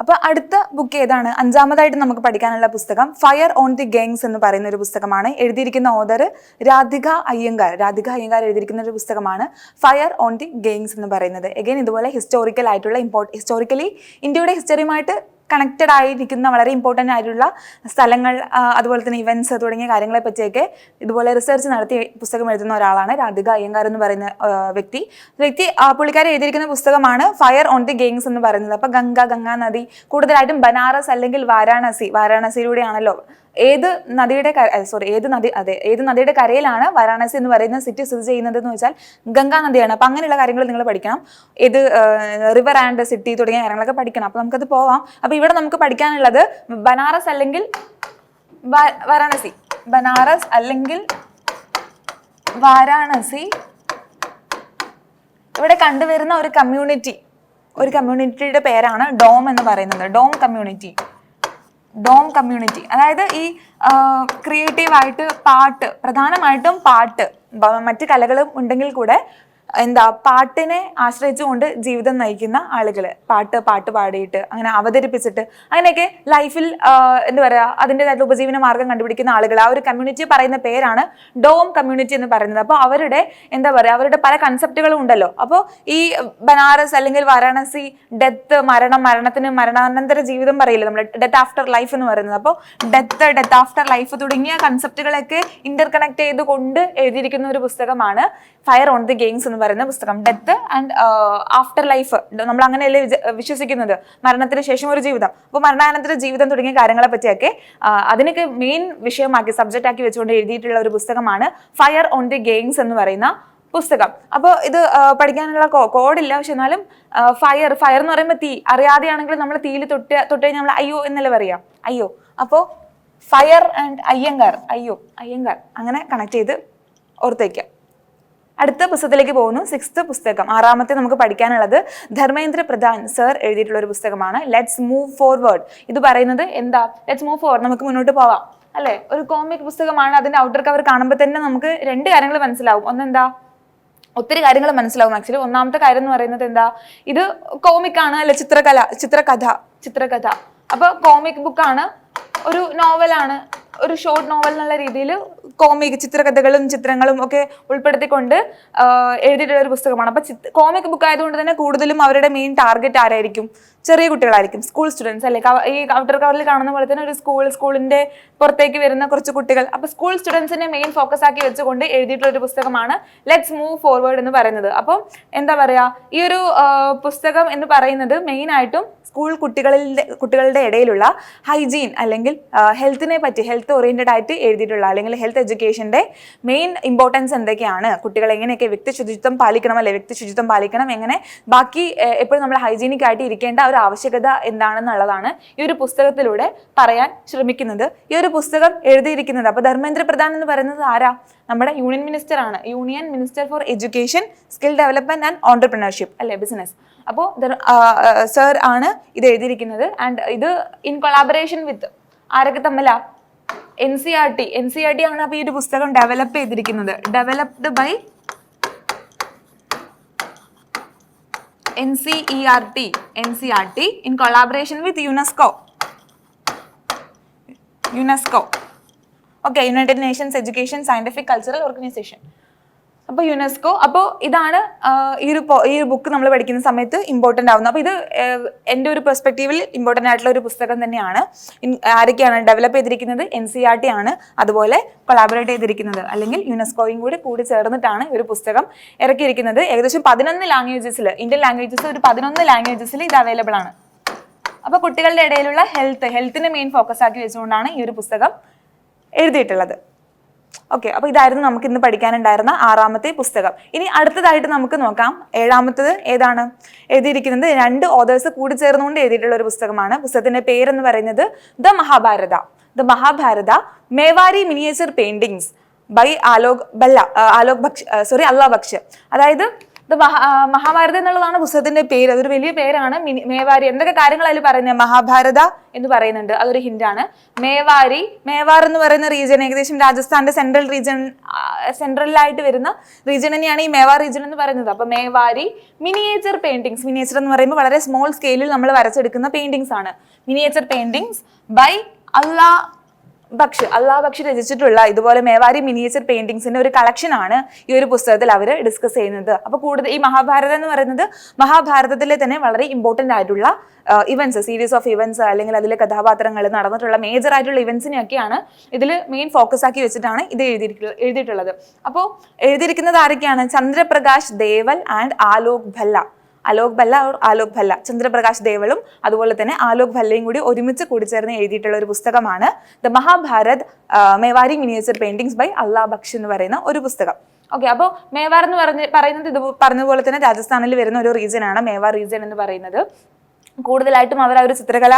അപ്പോൾ അടുത്ത ബുക്ക് ഏതാണ്? 5ാമതായിട്ട് നമുക്ക് പഠിക്കാനുള്ള പുസ്തകം ഫയർ ഓൺ ദി ഗാങ്സ് എന്ന് പറയുന്ന ഒരു പുസ്തകമാണ്. എഴുതിയിരിക്കുന്ന ഓതർ രാധിക അയ്യങ്കാർ എഴുതിയിരിക്കുന്ന ഒരു പുസ്തകമാണ് ഫയർ ഓൺ ദി ഗാങ്സ് എന്ന് പറയുന്നത്. എഗെയിൻ ഇതുപോലെ ഹിസ്റ്റോറിക്കലി ഇന്ത്യയുടെ ഹിസ്റ്ററിയുമായിട്ട് കണക്റ്റഡ് ആയിരിക്കുന്ന വളരെ ഇമ്പോർട്ടൻ്റ് ആയിട്ടുള്ള സ്ഥലങ്ങൾ, അതുപോലെ തന്നെ ഇവൻറ്റ്സ് തുടങ്ങിയ കാര്യങ്ങളെ പറ്റിയൊക്കെ ഇതുപോലെ റിസർച്ച് നടത്തി പുസ്തകം എഴുതുന്ന ഒരാളാണ് രാധിക അയ്യങ്കാർ എന്ന് പറയുന്ന വ്യക്തി. പുള്ളിക്കാരി എഴുതിയിരിക്കുന്ന പുസ്തകമാണ് ഫയർ ഓൺ ദി ഗാങ്സ് എന്ന് പറയുന്നത്. അപ്പോൾ ഗംഗാ നദി, കൂടുതലായിട്ടും ബനാറസ് അല്ലെങ്കിൽ വാരാണസിയിലൂടെയാണല്ലോ ഏത് നദിയുടെ കരയിലാണ് വാരാണസി എന്ന് പറയുന്ന സിറ്റി സ്ഥിതി ചെയ്യുന്നത് എന്ന് വെച്ചാൽ ഗംഗാ നദിയാണ്. അപ്പം അങ്ങനെയുള്ള കാര്യങ്ങൾ നിങ്ങൾ പഠിക്കണം. ഏത് റിവർ ആൻഡ് സിറ്റി തുടങ്ങിയ കാര്യങ്ങളൊക്കെ പഠിക്കണം. അപ്പം നമുക്കത് പോവാം. അപ്പം ഇവിടെ നമുക്ക് പഠിക്കാനുള്ളത് ബനാറസ് അല്ലെങ്കിൽ വാരാണസി. ഇവിടെ കണ്ടുവരുന്ന ഒരു കമ്മ്യൂണിറ്റിയുടെ പേരാണ് ഡോം എന്ന് പറയുന്നത്. ഡോം കമ്മ്യൂണിറ്റി. അതായത് ഈ ക്രിയേറ്റീവായിട്ട് പ്രധാനമായിട്ടും പാട്ട്, മറ്റ് കലകളും ഉണ്ടെങ്കിൽ കൂടെ പാട്ടിനെ ആശ്രയിച്ചുകൊണ്ട് ജീവിതം നയിക്കുന്ന ആളുകൾ, പാട്ട് പാടിയിട്ട് അങ്ങനെ അവതരിപ്പിച്ചിട്ട് അങ്ങനെയൊക്കെ ലൈഫിൽ അതിൻ്റെതായിട്ടുള്ള ഉപജീവന മാർഗം കണ്ടുപിടിക്കുന്ന ആളുകൾ, ആ ഒരു കമ്മ്യൂണിറ്റി പറയുന്ന പേരാണ് ഡോം കമ്മ്യൂണിറ്റി എന്ന് പറയുന്നത്. അപ്പോൾ അവരുടെ പല കൺസെപ്റ്റുകളും ഉണ്ടല്ലോ. അപ്പോൾ ഈ ബനാറസ് അല്ലെങ്കിൽ വാരാണസി ഡെത്ത്, മരണത്തിന് മരണാനന്തര ജീവിതം പറയില്ലേ നമ്മൾ, ഡെത്ത് ആഫ്റ്റർ ലൈഫ് എന്ന് പറയുന്നത്. അപ്പോൾ ഡെത്ത് ആഫ്റ്റർ ലൈഫ് തുടങ്ങിയ കൺസെപ്റ്റുകളൊക്കെ ഇന്റർകണക്ട് ചെയ്തുകൊണ്ട് എഴുതിയിരിക്കുന്ന ഒരു പുസ്തകമാണ് ഫയർ ഓൺ ദി ഗാങ്സ് എന്ന് പറയുന്ന പുസ്തകം. ഡെത്ത് ആൻഡ് ആഫ്റ്റർ ലൈഫ്, നമ്മൾ അങ്ങനെയല്ലേ വിശ്വസിക്കുന്നത്, മരണത്തിന് ശേഷം ഒരു ജീവിതം. അപ്പോൾ മരണാനന്തര ജീവിതം തുടങ്ങിയ കാര്യങ്ങളെ പറ്റിയൊക്കെ അതിനൊക്കെ മെയിൻ വിഷയമാക്കി, സബ്ജക്റ്റ് ആക്കി വെച്ചുകൊണ്ട് എഴുതിയിട്ടുള്ള ഒരു പുസ്തകമാണ് ഫയർ ഓൺ ദി ഗാങ്സ് എന്ന് പറയുന്ന പുസ്തകം. അപ്പോൾ ഇത് പഠിക്കാനുള്ള കോഡില്ല, പക്ഷെ എന്നാലും ഫയർ എന്ന് പറയുമ്പോൾ തീ, അറിയാതെയാണെങ്കിൽ നമ്മൾ തീയിൽ തൊട്ട് കഴിഞ്ഞാൽ നമ്മൾ അയ്യോ എന്നല്ലേ പറയാം, അയ്യോ. അപ്പോൾ ഫയർ ആൻഡ് അയ്യങ്കാർ അങ്ങനെ കണക്ട് ചെയ്ത് ഓർത്തേക്കാം. അടുത്ത പുസ്തകത്തിലേക്ക് പോകുന്നു. 6th പുസ്തകം, 6ാമത്തെ നമുക്ക് പഠിക്കാനുള്ളത് ധർമ്മേന്ദ്ര പ്രധാൻ സർ എഴുതിയിട്ടുള്ള ഒരു പുസ്തകമാണ് ലെറ്റ്സ് മൂവ് ഫോർവേഡ്. ഇത് പറയുന്നത് എന്താ? ലെറ്റ്സ് മൂവ് ഫോർവേഡ്, നമുക്ക് മുന്നോട്ട് പോവാം അല്ലെ. ഒരു കോമിക് പുസ്തകമാണ്. അതിന്റെ ഔട്ടർ കവർ കാണുമ്പോൾ തന്നെ നമുക്ക് 2 കാര്യങ്ങൾ മനസ്സിലാവും. ഒന്നെന്താ, ഒത്തിരി കാര്യങ്ങൾ മനസ്സിലാവും ആക്ച്വലി. ഒന്നാമത്തെ കാര്യം എന്ന് പറയുന്നത് എന്താ, ഇത് കോമിക് ആണ് അല്ലെ, ചിത്രകഥ. അപ്പോൾ കോമിക് ബുക്കാണ്, ഒരു നോവലാണ്, ഒരു ഷോർട്ട് നോവൽ എന്നുള്ള രീതിയിൽ ചിത്രകഥകളും ചിത്രങ്ങളും ഒക്കെ ഉൾപ്പെടുത്തിക്കൊണ്ട് എഴുതിയിട്ടുള്ള ഒരു പുസ്തകമാണ്. അപ്പൊ കോമിക് ബുക്ക് ആയതുകൊണ്ട് തന്നെ കൂടുതലും അവരുടെ മെയിൻ ടാർഗറ്റ് ആരായിരിക്കും? ചെറിയ കുട്ടികളായിരിക്കും, സ്കൂൾ സ്റ്റുഡൻസ് അല്ലെ. ഈ ഔട്ടർ കവറിൽ കാണുന്ന പോലെ തന്നെ ഒരു സ്കൂളിന്റെ പുറത്തേക്ക് വരുന്ന കുറച്ച് കുട്ടികൾ. അപ്പൊ സ്കൂൾ സ്റ്റുഡൻസിനെ മെയിൻ ഫോക്കസ് ആക്കി വെച്ചുകൊണ്ട് എഴുതിയിട്ടുള്ള ഒരു പുസ്തകമാണ് ലെറ്റ്സ് മൂവ് ഫോർവേഡ് എന്ന് പറയുന്നത്. അപ്പം എന്താ പറയാ, ഈ ഒരു പുസ്തകം എന്ന് പറയുന്നത് മെയിൻ ആയിട്ടും സ്കൂൾ കുട്ടികളുടെ ഇടയിലുള്ള ഹൈജീൻ അല്ലെങ്കിൽ ഹെൽത്ത് ഓറിയന്റഡ് ആയിട്ട് എഴുതിയിട്ടുള്ള, അല്ലെങ്കിൽ ഹെൽത്ത് എഡ്യൂക്കേഷന്റെ മെയിൻ ഇമ്പോർട്ടൻസ് എന്തൊക്കെയാണ്, കുട്ടികൾ എങ്ങനെയൊക്കെ വ്യക്തി ശുചിത്വം പാലിക്കണം, എങ്ങനെ ബാക്കി എപ്പോഴും നമ്മൾ ഹൈജീനിക് ആയിട്ട് ഇരിക്കേണ്ട ഒരു ആവശ്യകത എന്താണെന്നുള്ളതാണ് ഈ ഒരു പുസ്തകത്തിലൂടെ പറയാൻ ശ്രമിക്കുന്നത്. ഈ ഒരു പുസ്തകം എഴുതിയിരിക്കുന്നത്, അപ്പൊ ധർമ്മേന്ദ്ര പ്രധാൻ എന്ന് പറയുന്നത് ആരാ? നമ്മുടെ union minister for education, skill development and entrepreneurship അല്ലെ, ബിസിനസ്. അപ്പോൾ സർ ആണ് ഇത് എഴുതിയിരിക്കുന്നത്. ആൻഡ് ഇത് ഇൻ കൊളാബറേഷൻ വിത്ത് ആരൊക്കെ തമ്മിലാ? NCERT ആണ്. അപ്പോൾ ഈ ഒരു പുസ്തകം ഡെവലപ്പ് ചെയ്തിരിക്കുന്നത്, developed by NCERT in collaboration with UNESCO. Okay, United Nations Education Scientific Cultural Organization. അപ്പോൾ യുനെസ്കോ, അപ്പോൾ ഇതാണ് ഈ ഒരു ബുക്ക് നമ്മൾ പഠിക്കുന്ന സമയത്ത് ഇമ്പോർട്ടൻ്റ് ആവുന്നത്. അപ്പോൾ ഇത് എൻ്റെ ഒരു പെർസ്പെക്റ്റീവിൽ ഇമ്പോർട്ടൻ്റ് ആയിട്ടുള്ള ഒരു പുസ്തകം തന്നെയാണ്. ആരൊക്കെയാണ് ഡെവലപ്പ് ചെയ്തിരിക്കുന്നത്? NCERT ആണ്. അതുപോലെ കൊളാബറേറ്റ് ചെയ്തിരിക്കുന്നത് അല്ലെങ്കിൽ യുനെസ്കോയും കൂടി ചേർന്നിട്ടാണ് ഈ ഒരു പുസ്തകം ഇറക്കിയിരിക്കുന്നത്. ഏകദേശം 11 ലാംഗ്വേജസിൽ, ഇന്ത്യൻ ലാംഗ്വേജസ് ഒരു 11 ലാംഗ്വേജസിൽ ഇത് അവൈലബിൾ ആണ്. അപ്പോൾ കുട്ടികളുടെ ഇടയിലുള്ള ഹെൽത്തിനെ മെയിൻ ഫോക്കസ് ആക്കി വെച്ചുകൊണ്ടാണ് ഈ ഒരു പുസ്തകം എഴുതിയിട്ടുള്ളത്. ഓക്കെ, അപ്പോൾ ഇതായിരുന്നു നമുക്ക് ഇന്ന് പഠിക്കാനുണ്ടായിരുന്ന 6ാമത്തെ പുസ്തകം. ഇനി അടുത്തതായിട്ട് നമുക്ക് നോക്കാം 7ാമത്തത് ഏതാണ്? എഴുതിയിരിക്കുന്നത് 2 ഓതേഴ്സ് കൂടി ചേർന്നുകൊണ്ട് എഴുതിയിട്ടുള്ള ഒരു പുസ്തകമാണ്. പുസ്തകത്തിന്റെ പേരെന്ന് പറയുന്നത് the Mahabharata Mewari miniature paintings by Allah Bakhsh. അതായത് മഹാഭാരതം എന്നുള്ളതാണ് പുസ്തകത്തിന്റെ പേര്. അതൊരു വലിയ പേരാണ്. മേവാരി എന്തൊക്കെ കാര്യങ്ങൾ അതിൽ പറയുന്നത്? മഹാഭാരത എന്ന് പറയുന്നുണ്ട്, അതൊരു ഹിന്റാണ്. മേവാർ എന്ന് പറയുന്ന റീജിയൻ ഏകദേശം രാജസ്ഥാന്റെ സെൻട്രലായിട്ട് വരുന്ന റീജിയൻ തന്നെയാണ് ഈ മേവാർ റീജിയൻ എന്ന് പറയുന്നത്. അപ്പൊ മേവാരി മിനിയേച്ചർ പെയിന്റിങ്സ്, മിനിയേച്ചർ എന്ന് പറയുമ്പോൾ വളരെ സ്മോൾ സ്കെയിലിൽ നമ്മൾ വരച്ചെടുക്കുന്ന പെയിന്റിങ്സ് ആണ്. Miniature paintings by Allah Baksh രചിച്ചിട്ടുള്ള ഇതുപോലെ മേവാരി മിനിയേച്ചർ പെയിന്റിങ്സിന്റെ ഒരു കളക്ഷൻ ആണ് ഈ ഒരു പുസ്തകത്തിൽ അവർ ഡിസ്കസ് ചെയ്യുന്നത്. അപ്പൊ കൂടുതൽ ഈ മഹാഭാരതം എന്ന് പറയുന്നത് മഹാഭാരതത്തിലെ തന്നെ വളരെ ഇമ്പോർട്ടന്റ് ആയിട്ടുള്ള ഇവന്റ്സ്, സീരീസ് ഓഫ് ഇവന്റ്സ് അല്ലെങ്കിൽ അതിലെ കഥാപാത്രങ്ങൾ നടന്നിട്ടുള്ള മേജർ ആയിട്ടുള്ള ഇവന്റ്സിനെയൊക്കെയാണ് ഇതിൽ മെയിൻ ഫോക്കസ് ആക്കി വെച്ചിട്ടാണ് ഇത് എഴുതിയിട്ടുള്ളത്. അപ്പോൾ എഴുതിയിരിക്കുന്നത് ആരൊക്കെയാണ്? ചന്ദ്രപ്രകാശ് ദേവൽ ആൻഡ് ആലോക് ഭല്ല, ചന്ദ്രപ്രകാശ് ദേവളും അതുപോലെ തന്നെ ആലോക് ഭല്ലയും ഒരുമിച്ച് കൂടിച്ചേർന്ന് എഴുതിയിട്ടുള്ള ഒരു പുസ്തകമാണ് the Mahabharat Mewari miniature paintings by Allah Bakhsh എന്ന് പറയുന്ന ഒരു പുസ്തകം. ഓക്കെ, അപ്പോൾ മേവാർ എന്ന് പറയുന്നത് ഇത് പറഞ്ഞതുപോലെ തന്നെ രാജസ്ഥാനിൽ വരുന്ന ഒരു റീജിയൻ ആണ് മേവാർ റീജിയൻ എന്ന് പറയുന്നത്. കൂടുതലായിട്ടും അവർ ആ ഒരു ചിത്രകല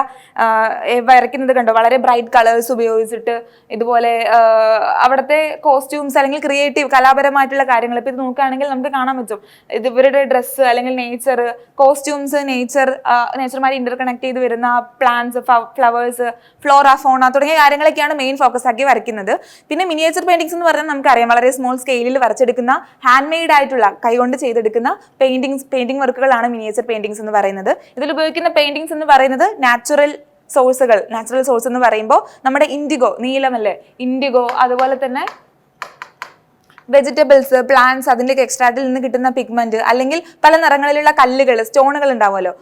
വരയ്ക്കുന്നത് കണ്ടോ, വളരെ ബ്രൈറ്റ് കളേഴ്സ് ഉപയോഗിച്ചിട്ട് ഇതുപോലെ അവിടുത്തെ കോസ്റ്റ്യൂംസ് അല്ലെങ്കിൽ ക്രിയേറ്റീവ് കലാപരമായിട്ടുള്ള കാര്യങ്ങൾ ഇപ്പം ഇത് നോക്കുകയാണെങ്കിൽ നമുക്ക് കാണാൻ പറ്റും. ഇത് ഇവരുടെ ഡ്രസ്സ് അല്ലെങ്കിൽ നേച്ചർ, കോസ്റ്റ്യൂംസ്, നേച്ചറുമായി ഇന്റർകണക്ട് ചെയ്ത് വരുന്ന പ്ലാന്റ്സ്, ഫ്ലവേഴ്സ്, ഫ്ലോറ, ഫോണ തുടങ്ങിയ കാര്യങ്ങളൊക്കെയാണ് മെയിൻ ഫോക്കസ് ആക്കി വരയ്ക്കുന്നത്. പിന്നെ മിനിയേച്ചർ പെയിന്റിങ്സ് എന്ന് പറഞ്ഞാൽ നമുക്കറിയാം വളരെ സ്മോൾ സ്കെയിലിൽ വരച്ചെടുക്കുന്ന ഹാൻഡ് മെയ്ഡ് ആയിട്ടുള്ള കൈകൊണ്ട് ചെയ്തെടുക്കുന്ന പെയിന്റിംഗ് വർക്കുകളാണ് മിനിയേച്ചർ പെയിന്റിങ്സ് എന്ന് പറയുന്നത്. ഇതിൽ ഉപയോഗിക്കുന്ന പെയിന്റിങ്സ് എന്ന് പറയുന്നത് നാച്ചുറൽ സോഴ്സ് എന്ന് പറയുമ്പോൾ നമ്മുടെ ഇൻഡിഗോ, നീലമല്ലേ, ഇൻഡിഗോ, അതുപോലെ തന്നെ വെജിറ്റബിൾസ്, പ്ലാന്റ്സ്, അതിൻ്റെയൊക്കെ എക്സ്ട്രാക്റ്റിൽ നിന്ന് കിട്ടുന്ന പിഗ്മെന്റ് അല്ലെങ്കിൽ പല നിറങ്ങളിലുള്ള കല്ലുകൾ, സ്റ്റോണുകൾ ഉണ്ടാവുമല്ലോ,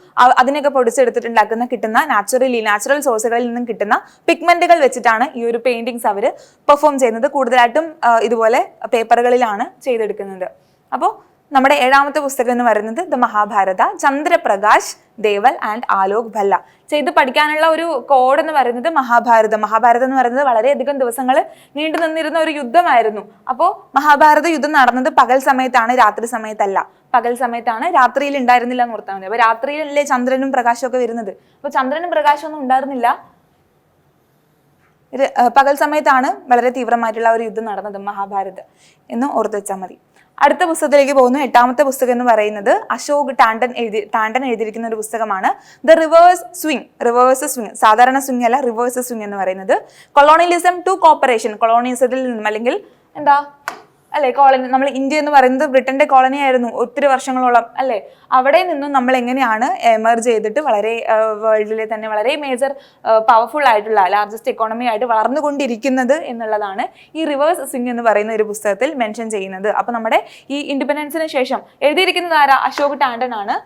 അതിനൊക്കെ പൊടിച്ചെടുത്തിട്ടുണ്ടാക്കുന്ന കിട്ടുന്ന നാച്ചുറൽ സോഴ്സുകളിൽ നിന്നും കിട്ടുന്ന പിഗ്മെന്റുകൾ വെച്ചിട്ടാണ് ഈ ഒരു പെയിന്റിങ്സ് അവർ പെർഫോം ചെയ്യുന്നത്. കൂടുതലായിട്ടും ഇതുപോലെ പേപ്പറുകളിലാണ് ചെയ്തെടുക്കുന്നത്. അപ്പോൾ നമ്മുടെ 7ാമത്തെ പുസ്തകം എന്ന് പറയുന്നത് ദ മഹാഭാരത, ചന്ദ്രപ്രകാശ് ദേവൽ ആൻഡ് ആലോക് ഭല്ല. ചെയ്ത് പഠിക്കാനുള്ള ഒരു കോഡ് എന്ന് പറയുന്നത് മഹാഭാരതം എന്ന് പറയുന്നത് വളരെയധികം ദിവസങ്ങൾ നീണ്ടു നിന്നിരുന്ന ഒരു യുദ്ധമായിരുന്നു. അപ്പോൾ മഹാഭാരത യുദ്ധം നടന്നത് പകൽ സമയത്താണ്, രാത്രി സമയത്തല്ല. പകൽ സമയത്താണ്, രാത്രിയിൽ ഉണ്ടായിരുന്നില്ല എന്ന് ഓർത്താൽ മതി. അപ്പൊ രാത്രിയിലല്ലേ ചന്ദ്രനും പ്രകാശവും ഒക്കെ വരുന്നത്. അപ്പൊ ചന്ദ്രനും പ്രകാശവും ഒന്നും ഉണ്ടായിരുന്നില്ല, പകൽ സമയത്താണ് വളരെ തീവ്രമായിട്ടുള്ള ഒരു യുദ്ധം നടന്നത് മഹാഭാരത് എന്ന് ഓർത്ത് വെച്ചാൽ മതി. അടുത്ത പുസ്തകത്തിലേക്ക് പോകുന്നു. 8ാമത്തെ പുസ്തകം എന്ന് പറയുന്നത് അശോക് ടാണ്ടൻ എഴുതിയിരിക്കുന്ന ഒരു പുസ്തകമാണ് ദ റിവേഴ്സ് സ്വിംഗ്. സാധാരണ സ്വിംഗ് അല്ല, റിവേഴ്സ് സ്വിംഗ് എന്ന് പറയുന്നത്. കൊളോണിയലിസം ടു കോപ്പറേഷൻ, കൊളോണിയലിസത്തിൽ നിന്നും അല്ലെങ്കിൽ നമ്മൾ ഇന്ത്യ എന്ന് പറയുന്നത് ബ്രിട്ടന്റെ കോളനി ആയിരുന്നു ഒത്തിരി വർഷങ്ങളോളം അല്ലെ. അവിടെ നിന്നും നമ്മൾ എങ്ങനെയാണ് എമർജ് ചെയ്തിട്ട് വളരെ വേൾഡിലെ തന്നെ വളരെ മേജർ പവർഫുൾ ആയിട്ടുള്ള ലാർജസ്റ്റ് എക്കോണമി ആയിട്ട് വളർന്നുകൊണ്ടിരിക്കുന്നത് എന്നുള്ളതാണ് ഈ റിവേഴ്സ് സ്വിംഗ് എന്ന് പറയുന്ന ഒരു പുസ്തകത്തിൽ മെൻഷൻ ചെയ്യുന്നത്. അപ്പൊ നമ്മുടെ ഈ ഇൻഡിപെൻഡൻസിന് ശേഷം എഴുതിയിരിക്കുന്നത് ആരാ? അശോക് ടാണ്ടൻ ആണ്.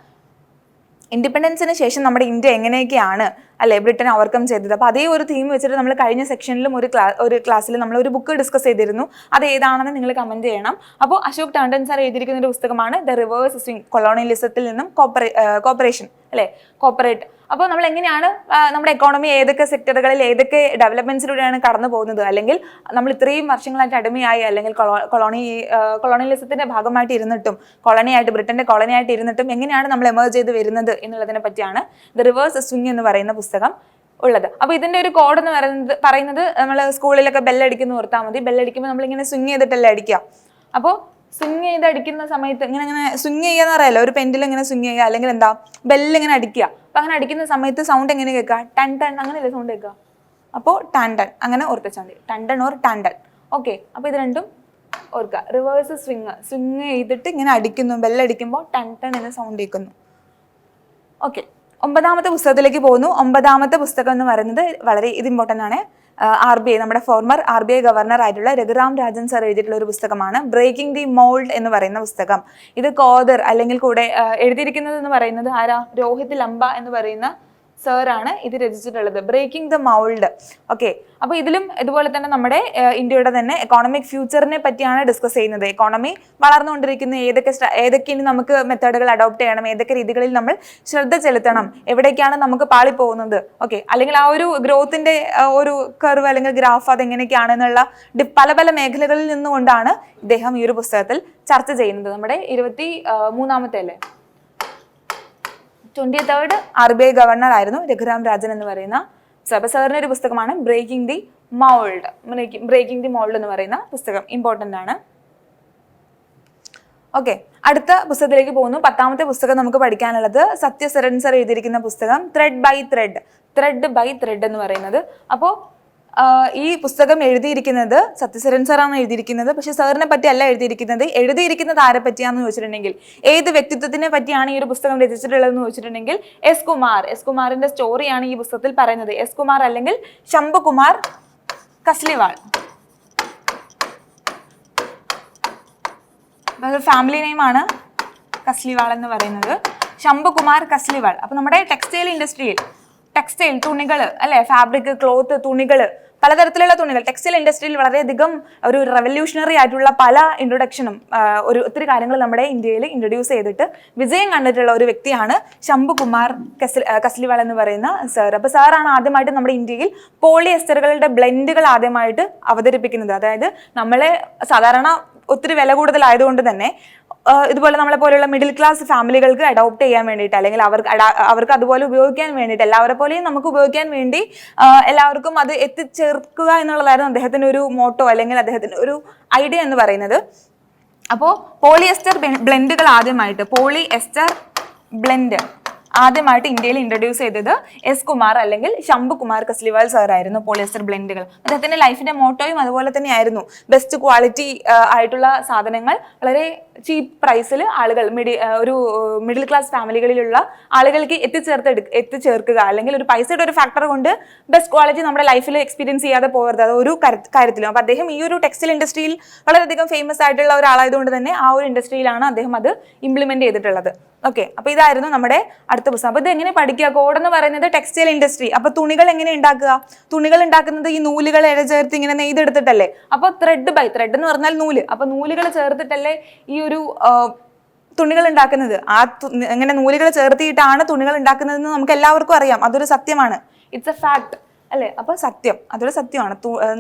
ഇൻഡിപെൻഡൻസിന് ശേഷം നമ്മുടെ ഇന്ത്യ എങ്ങനെയൊക്കെയാണ് അല്ലെ ബ്രിട്ടൻ ഓവർകം ചെയ്തത്. അപ്പോൾ അതേ ഒരു തീം വെച്ചിട്ട് നമ്മൾ കഴിഞ്ഞ സെക്ഷനിലും ഒരു ക്ലാസ്സിൽ നമ്മൾ ഒരു ബുക്ക് ഡിസ്കസ് ചെയ്തിരുന്നു. അത് ഏതാണെന്ന് നിങ്ങൾ കമന്റ് ചെയ്യണം. അപ്പോൾ അശോക് ടാണ്ടൻ സാർ എഴുതിയിരിക്കുന്ന ഒരു പുസ്തകമാണ് ദ റിവേഴ്സ് സ്വിംഗ്, കൊളോണിയലിസത്തിൽ നിന്നും കോപ്പറേഷൻ അല്ലെ, കോപ്പറേറ്റ്. അപ്പോൾ നമ്മൾ എങ്ങനെയാണ് നമ്മുടെ എക്കോണമി ഏതൊക്കെ സെക്ടറുകളിൽ ഏതൊക്കെ ഡെവലപ്മെന്റ്സിലൂടെയാണ് കടന്നു പോകുന്നത്, അല്ലെങ്കിൽ നമ്മൾ ഇത്രയും വർഷങ്ങളായിട്ട് അടിമയായി അല്ലെങ്കിൽ കൊളോണിയലിസത്തിന്റെ ഭാഗമായിട്ട് ഇരുന്നിട്ടും ബ്രിട്ടന്റെ കോളനിയായിട്ട് ഇരുന്നിട്ടും എങ്ങനെയാണ് നമ്മൾ എമർജ് ചെയ്ത് വരുന്നത് എന്നുള്ളതിനെ പറ്റിയാണ് ദ റിവേഴ്സ് സ്വിംഗ് എന്ന് പറയുന്ന പുസ്തകം ഉള്ളത്. അപ്പോൾ ഇതിന്റെ ഒരു കോഡ് എന്ന് പറയുന്നത് നമ്മൾ സ്കൂളിലൊക്കെ ബെല്ലടിക്കുന്ന ഓർത്താൽ മതി. ബെല്ലടിക്കുമ്പോൾ നമ്മളിങ്ങനെ സ്വിംഗ് ചെയ്തിട്ടല്ലേ അടിക്കുക. അപ്പോൾ സ്വിംഗ് ചെയ്ത് അടിക്കുന്ന സമയത്ത് ഇങ്ങനെ സ്വിംഗ് ചെയ്യാന്ന് പറയാലോ, ഒരു പെൻഡിൽ ഇങ്ങനെ സ്വിംഗ് ചെയ്യുക അല്ലെങ്കിൽ എന്താ ബെല്ലിങ്ങനെ അടിക്കുക. അപ്പൊ അങ്ങനെ അടിക്കുന്ന സമയത്ത് സൗണ്ട് എങ്ങനെ കേൾക്കുക? ടൺ ടൺ അങ്ങനെയല്ലേ സൗണ്ട് കേൾക്കുക. അപ്പോൾ ടാൻഡൺ അങ്ങനെ ഓർത്തിച്ചാൽ മതി, ടണ്ടൺ ഓർ ടാൻഡൺ. ഓക്കെ, അപ്പൊ ഇത് രണ്ടും ഓർക്കുക. റിവേഴ്സ് സ്വിംഗ് ചെയ്തിട്ട് ഇങ്ങനെ അടിക്കുന്നു, ബെല്ലടിക്കുമ്പോൾ ടൺ ടൺ എന്ന സൗണ്ട് കേൾക്കുന്നു. ഓക്കെ, 9ാമത്തെ പുസ്തകത്തിലേക്ക് പോകുന്നു. 9ാമത്തെ പുസ്തകം എന്ന് പറയുന്നത് വളരെ ഇമ്പോർട്ടൻ്റ് ആണ്. RBI, നമ്മുടെ ഫോർമർ RBI ഗവർണർ ആയിട്ടുള്ള രഘുറാം രാജൻ സർ എഴുതിയിട്ടുള്ള ഒരു പുസ്തകമാണ് ബ്രേക്കിംഗ് ദി മോൾഡ് എന്ന് പറയുന്ന പുസ്തകം. ഇത് കോദർ അല്ലെങ്കിൽ കൂടെ എഴുതിയിരിക്കുന്നത് എന്ന് പറയുന്നത് ആരാ? രോഹിത് ലംബ എന്ന് പറയുന്ന സാറാണ് ഇത് രചിച്ചിട്ടുള്ളത്, ബ്രേക്കിംഗ് ദ മൗൾഡ്. ഓക്കെ, അപ്പോൾ ഇതിലും ഇതുപോലെ തന്നെ നമ്മുടെ ഇന്ത്യയുടെ തന്നെ എക്കോണമിക് ഫ്യൂച്ചറിനെ പറ്റിയാണ് ഡിസ്കസ് ചെയ്യുന്നത്. എക്കോണമി വളർന്നുകൊണ്ടിരിക്കുന്ന ഏതൊക്കെ ഇനി നമുക്ക് മെത്തേഡുകൾ അഡോപ്റ്റ് ചെയ്യണം, ഏതൊക്കെ രീതികളിൽ നമ്മൾ ശ്രദ്ധ ചെലുത്തണം, എവിടേക്കാണ് നമുക്ക് പാളിപ്പോകുന്നത്, ഓക്കെ, അല്ലെങ്കിൽ ആ ഒരു ഗ്രോത്തിന്റെ ഒരു കർവ് അല്ലെങ്കിൽ ഗ്രാഫ് അതെങ്ങനെയൊക്കെയാണെന്നുള്ള പല പല മേഖലകളിൽ നിന്നുകൊണ്ടാണ് ഇദ്ദേഹം ഈ ഒരു പുസ്തകത്തിൽ ചർച്ച ചെയ്യുന്നത്. നമ്മുടെ 23ാമത്തെ അല്ലേ, 23rd RBI ഗവർണർ ആയിരുന്നു രഘുറാം രാജൻ എന്ന് പറയുന്ന സാറിന്റെ ഒരു പുസ്തകമാണ് breaking the mould. Breaking the mould എന്ന് പറയുന്ന പുസ്തകം ഇമ്പോർട്ടൻ്റ് ആണ്. ഓക്കെ, അടുത്ത പുസ്തകത്തിലേക്ക് പോകുന്നു. 10ാമത്തെ പുസ്തകം നമുക്ക് പഠിക്കാനുള്ളത് സത്യ സരൺ സർ എഴുതിയിരിക്കുന്ന പുസ്തകം ത്രെഡ് ബൈ ത്രെഡ് എന്ന് പറയുന്നത്. അപ്പോൾ ഈ പുസ്തകം എഴുതിയിരിക്കുന്നത് സത്യസരൺ സാറാണ് എഴുതിയിരിക്കുന്നത്. പക്ഷെ സാറിനെ പറ്റി അല്ല എഴുതിയിരിക്കുന്നത്. എഴുതിയിരിക്കുന്നത് ആരെ പറ്റിയാന്ന് ചോദിച്ചിട്ടുണ്ടെങ്കിൽ, ഏത് വ്യക്തിത്വത്തിനെ പറ്റിയാണ് ഈ ഒരു പുസ്തകം രചിച്ചിട്ടുള്ളതെന്ന് ചോദിച്ചിട്ടുണ്ടെങ്കിൽ എസ് കുമാറിന്റെ സ്റ്റോറിയാണ് ഈ പുസ്തകത്തിൽ പറയുന്നത്. എസ് കുമാർ അല്ലെങ്കിൽ ശംഭുകുമാർ കസ്ലിവാൾ, ഫാമിലി നെയിമാണ് കസ്ലിവാൾ എന്ന് പറയുന്നത്, ശംഭുകുമാർ കസ്ലിവാൾ. അപ്പൊ നമ്മുടെ ടെക്സ്റ്റൈൽ തുണികൾ അല്ലെ, ഫാബ്രിക്, ക്ലോത്ത്, തുണികൾ, പലതരത്തിലുള്ള തുണികൾ, ടെക്സ്റ്റൈൽ ഇൻഡസ്ട്രിയിൽ വളരെയധികം ഒരു റെവല്യൂഷണറി ആയിട്ടുള്ള പല ഇൻട്രൊഡക്ഷനും ഒത്തിരി കാര്യങ്ങൾ നമ്മുടെ ഇന്ത്യയിൽ ഇൻട്രൊഡ്യൂസ് ചെയ്തിട്ട് വിജയം കണ്ടിട്ടുള്ള ഒരു വ്യക്തിയാണ് ശംഭുകുമാർ കസ്ലിവാൾ എന്ന് പറയുന്ന സാർ. അപ്പോൾ സാറാണ് ആദ്യമായിട്ട് നമ്മുടെ ഇന്ത്യയിൽ പോളിയെസ്റ്ററുകളുടെ ബ്ലെൻഡുകൾ ആദ്യമായിട്ട് അവതരിപ്പിക്കുന്നത്. അതായത് നമ്മളെ സാധാരണ ഒത്തിരി വില കൂടുതലായതുകൊണ്ട് തന്നെ ഇതുപോലെ നമ്മളെ പോലെയുള്ള മിഡിൽ ക്ലാസ് ഫാമിലികൾക്ക് അഡോപ്റ്റ് ചെയ്യാൻ വേണ്ടിയിട്ട്, അല്ലെങ്കിൽ അവർക്ക് അതുപോലെ ഉപയോഗിക്കാൻ വേണ്ടിയിട്ട്, എല്ലാവരെ പോലെയും നമുക്ക് ഉപയോഗിക്കാൻ വേണ്ടി എല്ലാവർക്കും അത് എത്തിച്ചേർക്കുക എന്നുള്ളതായിരുന്നു അദ്ദേഹത്തിൻ്റെ ഒരു മോട്ടോ അല്ലെങ്കിൽ അദ്ദേഹത്തിൻ്റെ ഒരു ഐഡിയ എന്ന് പറയുന്നത്. അപ്പോൾ പോളിയെസ്റ്റർ ബ്ലെൻഡുകൾ ആദ്യമായിട്ട് ഇന്ത്യയിൽ ഇൻട്രൊഡ്യൂസ് ചെയ്തത് എസ് കുമാർ അല്ലെങ്കിൽ ശംഭുകുമാർ കസ്ലിവാൾ സാർ ആയിരുന്നു. പോളിയെസ്റ്റർ ബ്ലെൻഡുകൾ അദ്ദേഹത്തിന്റെ ലൈഫിന്റെ മോട്ടോയും അതുപോലെ തന്നെ ആയിരുന്നു. ബെസ്റ്റ് ക്വാളിറ്റി ആയിട്ടുള്ള സാധനങ്ങൾ വളരെ ചീപ്പ് പ്രൈസിൽ ആളുകൾ ഒരു മിഡിൽ ക്ലാസ് ഫാമിലികളിലുള്ള ആളുകൾക്ക് എത്തിച്ചേർക്കുക, അല്ലെങ്കിൽ ഒരു പൈസയുടെ ഒരു ഫാക്ടർ കൊണ്ട് ബെസ്റ്റ് ക്വാളിറ്റി നമ്മുടെ ലൈഫിൽ എക്സ്പീരിയൻസ് ചെയ്യാതെ പോകരുത്, അത് ഒരു കാര്യത്തിലും. അപ്പൊ അദ്ദേഹം ഈ ഒരു ടെക്സ്റ്റൈൽ ഇൻഡസ്ട്രിയിൽ വളരെയധികം ഫേമസ് ആയിട്ടുള്ള ഒരാളായതുകൊണ്ട് തന്നെ ആ ഒരു ഇൻഡസ്ട്രിയിലാണ് അദ്ദേഹം അത് ഇംപ്ലിമെന്റ് ചെയ്തിട്ടുള്ളത്. ഓക്കെ, അപ്പൊ ഇതായിരുന്നു നമ്മുടെ അടുത്ത പുസ്തകം. അപ്പൊ ഇത് എങ്ങനെ പഠിക്കുക? കോഡ് എന്ന് പറയുന്നത് ടെക്സ്റ്റൈൽ ഇൻഡസ്ട്രി. അപ്പൊ തുണികൾ എങ്ങനെ ഉണ്ടാക്കുക? തുണികൾ ഉണ്ടാക്കുന്നത് ഈ നൂലുകൾ ഇഴചേർത്ത് ഇങ്ങനെ നെയ്തെടുത്തിട്ടല്ലേ. അപ്പൊ ത്രെഡ് എന്ന് പറഞ്ഞാൽ നൂല്. അപ്പൊ നൂലുകൾ ചേർത്തിട്ടല്ലേ ഈ ഒരു തുണികൾ ഉണ്ടാക്കുന്നത്. ഇങ്ങനെ നൂലുകൾ ചേർത്തിയിട്ടാണ് തുണികൾ ഉണ്ടാക്കുന്നതെന്ന് നമുക്ക് എല്ലാവർക്കും അറിയാം. അതൊരു സത്യമാണ്. ഇറ്റ്സ് എ ഫാക്ട് അല്ലേ. അപ്പൊ അതൊരു സത്യമാണ്.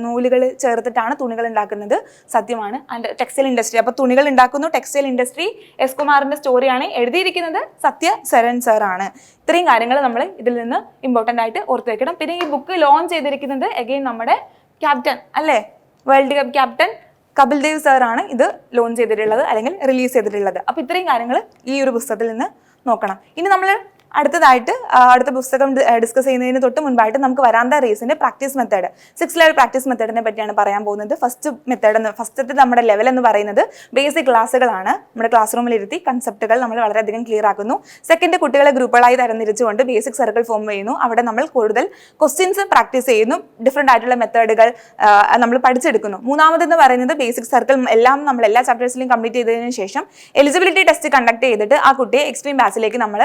നൂലുകൾ ചേർത്തിട്ടാണ് തുണികൾ ഉണ്ടാക്കുന്നത്, സത്യമാണ്. ആൻഡ് ടെക്സ്റ്റൈൽ ഇൻഡസ്ട്രി, അപ്പൊ തുണികൾ ഉണ്ടാക്കുന്നു ടെക്സ്റ്റൈൽ ഇൻഡസ്ട്രി. എസ് കുമാറിന്റെ സ്റ്റോറിയാണ് എഴുതിയിരിക്കുന്നത് സത്യ സരൺ സാർ ആണ്. ഇത്രയും കാര്യങ്ങൾ നമ്മൾ ഇതിൽ നിന്ന് ഇമ്പോർട്ടൻ്റ് ആയിട്ട് ഓർത്ത് വെക്കണം. പിന്നെ ഈ ബുക്ക് ലോഞ്ച് ചെയ്തിരിക്കുന്നത് അഗെയിൻ നമ്മുടെ ക്യാപ്റ്റൻ അല്ലേ, world cup captain Kapil Dev sir ആണ് ഇത് ലോഞ്ച് ചെയ്തിട്ടുള്ളത് അല്ലെങ്കിൽ റിലീസ് ചെയ്തിട്ടുള്ളത്. അപ്പൊ ഇത്രയും കാര്യങ്ങൾ ഈ ഒരു പുസ്തകത്തിൽ നിന്ന് നോക്കണം. ഇനി നമ്മൾ അടുത്ത പുസ്തകം ഡിസ്കസ് ചെയ്യുന്നതിന് തൊട്ട് മുൻപായിട്ട് നമുക്ക് വരാന്ത റേസിന്റെ പ്രാക്ടീസ് മെത്തേഡ്, 6 ലെവൽ പ്രാക്ടീസ് മെത്തേഡിനെ പറ്റിയാണ് പറയാൻ പോകുന്നത്. ഫസ്റ്റത്തെ നമ്മുടെ ലെവൽ എന്ന് പറയുന്നത് ബേസിക് ക്ലാസ്സുകളാണ്. നമ്മുടെ ക്ലാസ് റൂമിൽ ഇരുത്തി കൺസെപ്റ്റുകൾ നമ്മൾ വളരെയധികം ക്ലിയർ ആക്കുന്നു. സെക്കൻഡ്, കുട്ടികളെ ഗ്രൂപ്പുകളായി തരംതിരിച്ചുകൊണ്ട് ബേസിക് സർക്കിൾ ഫോം ചെയ്യുന്നു. അവിടെ നമ്മൾ കൂടുതൽ ക്വസ്റ്റ്യൻസ് പ്രാക്ടീസ് ചെയ്യുന്നു, ഡിഫറെന്റ് ആയിട്ടുള്ള മെത്തേഡുകൾ നമ്മൾ പഠിച്ചെടുക്കുന്നു. മൂന്നാമതെന്ന് പറയുന്നത് ബേസിക് സർക്കിൾ നമ്മൾ എല്ലാ ചാപ്റ്റേഴ്സിലും കംപ്ലീറ്റ് ചെയ്തതിനു ശേഷം എലിജിബിലിറ്റി ടെസ്റ്റ് കണ്ടക്ട് ചെയ്തിട്ട് ആ കുട്ടിയെ എക്സ്ട്രീം ബാച്ചിലേക്ക് നമ്മൾ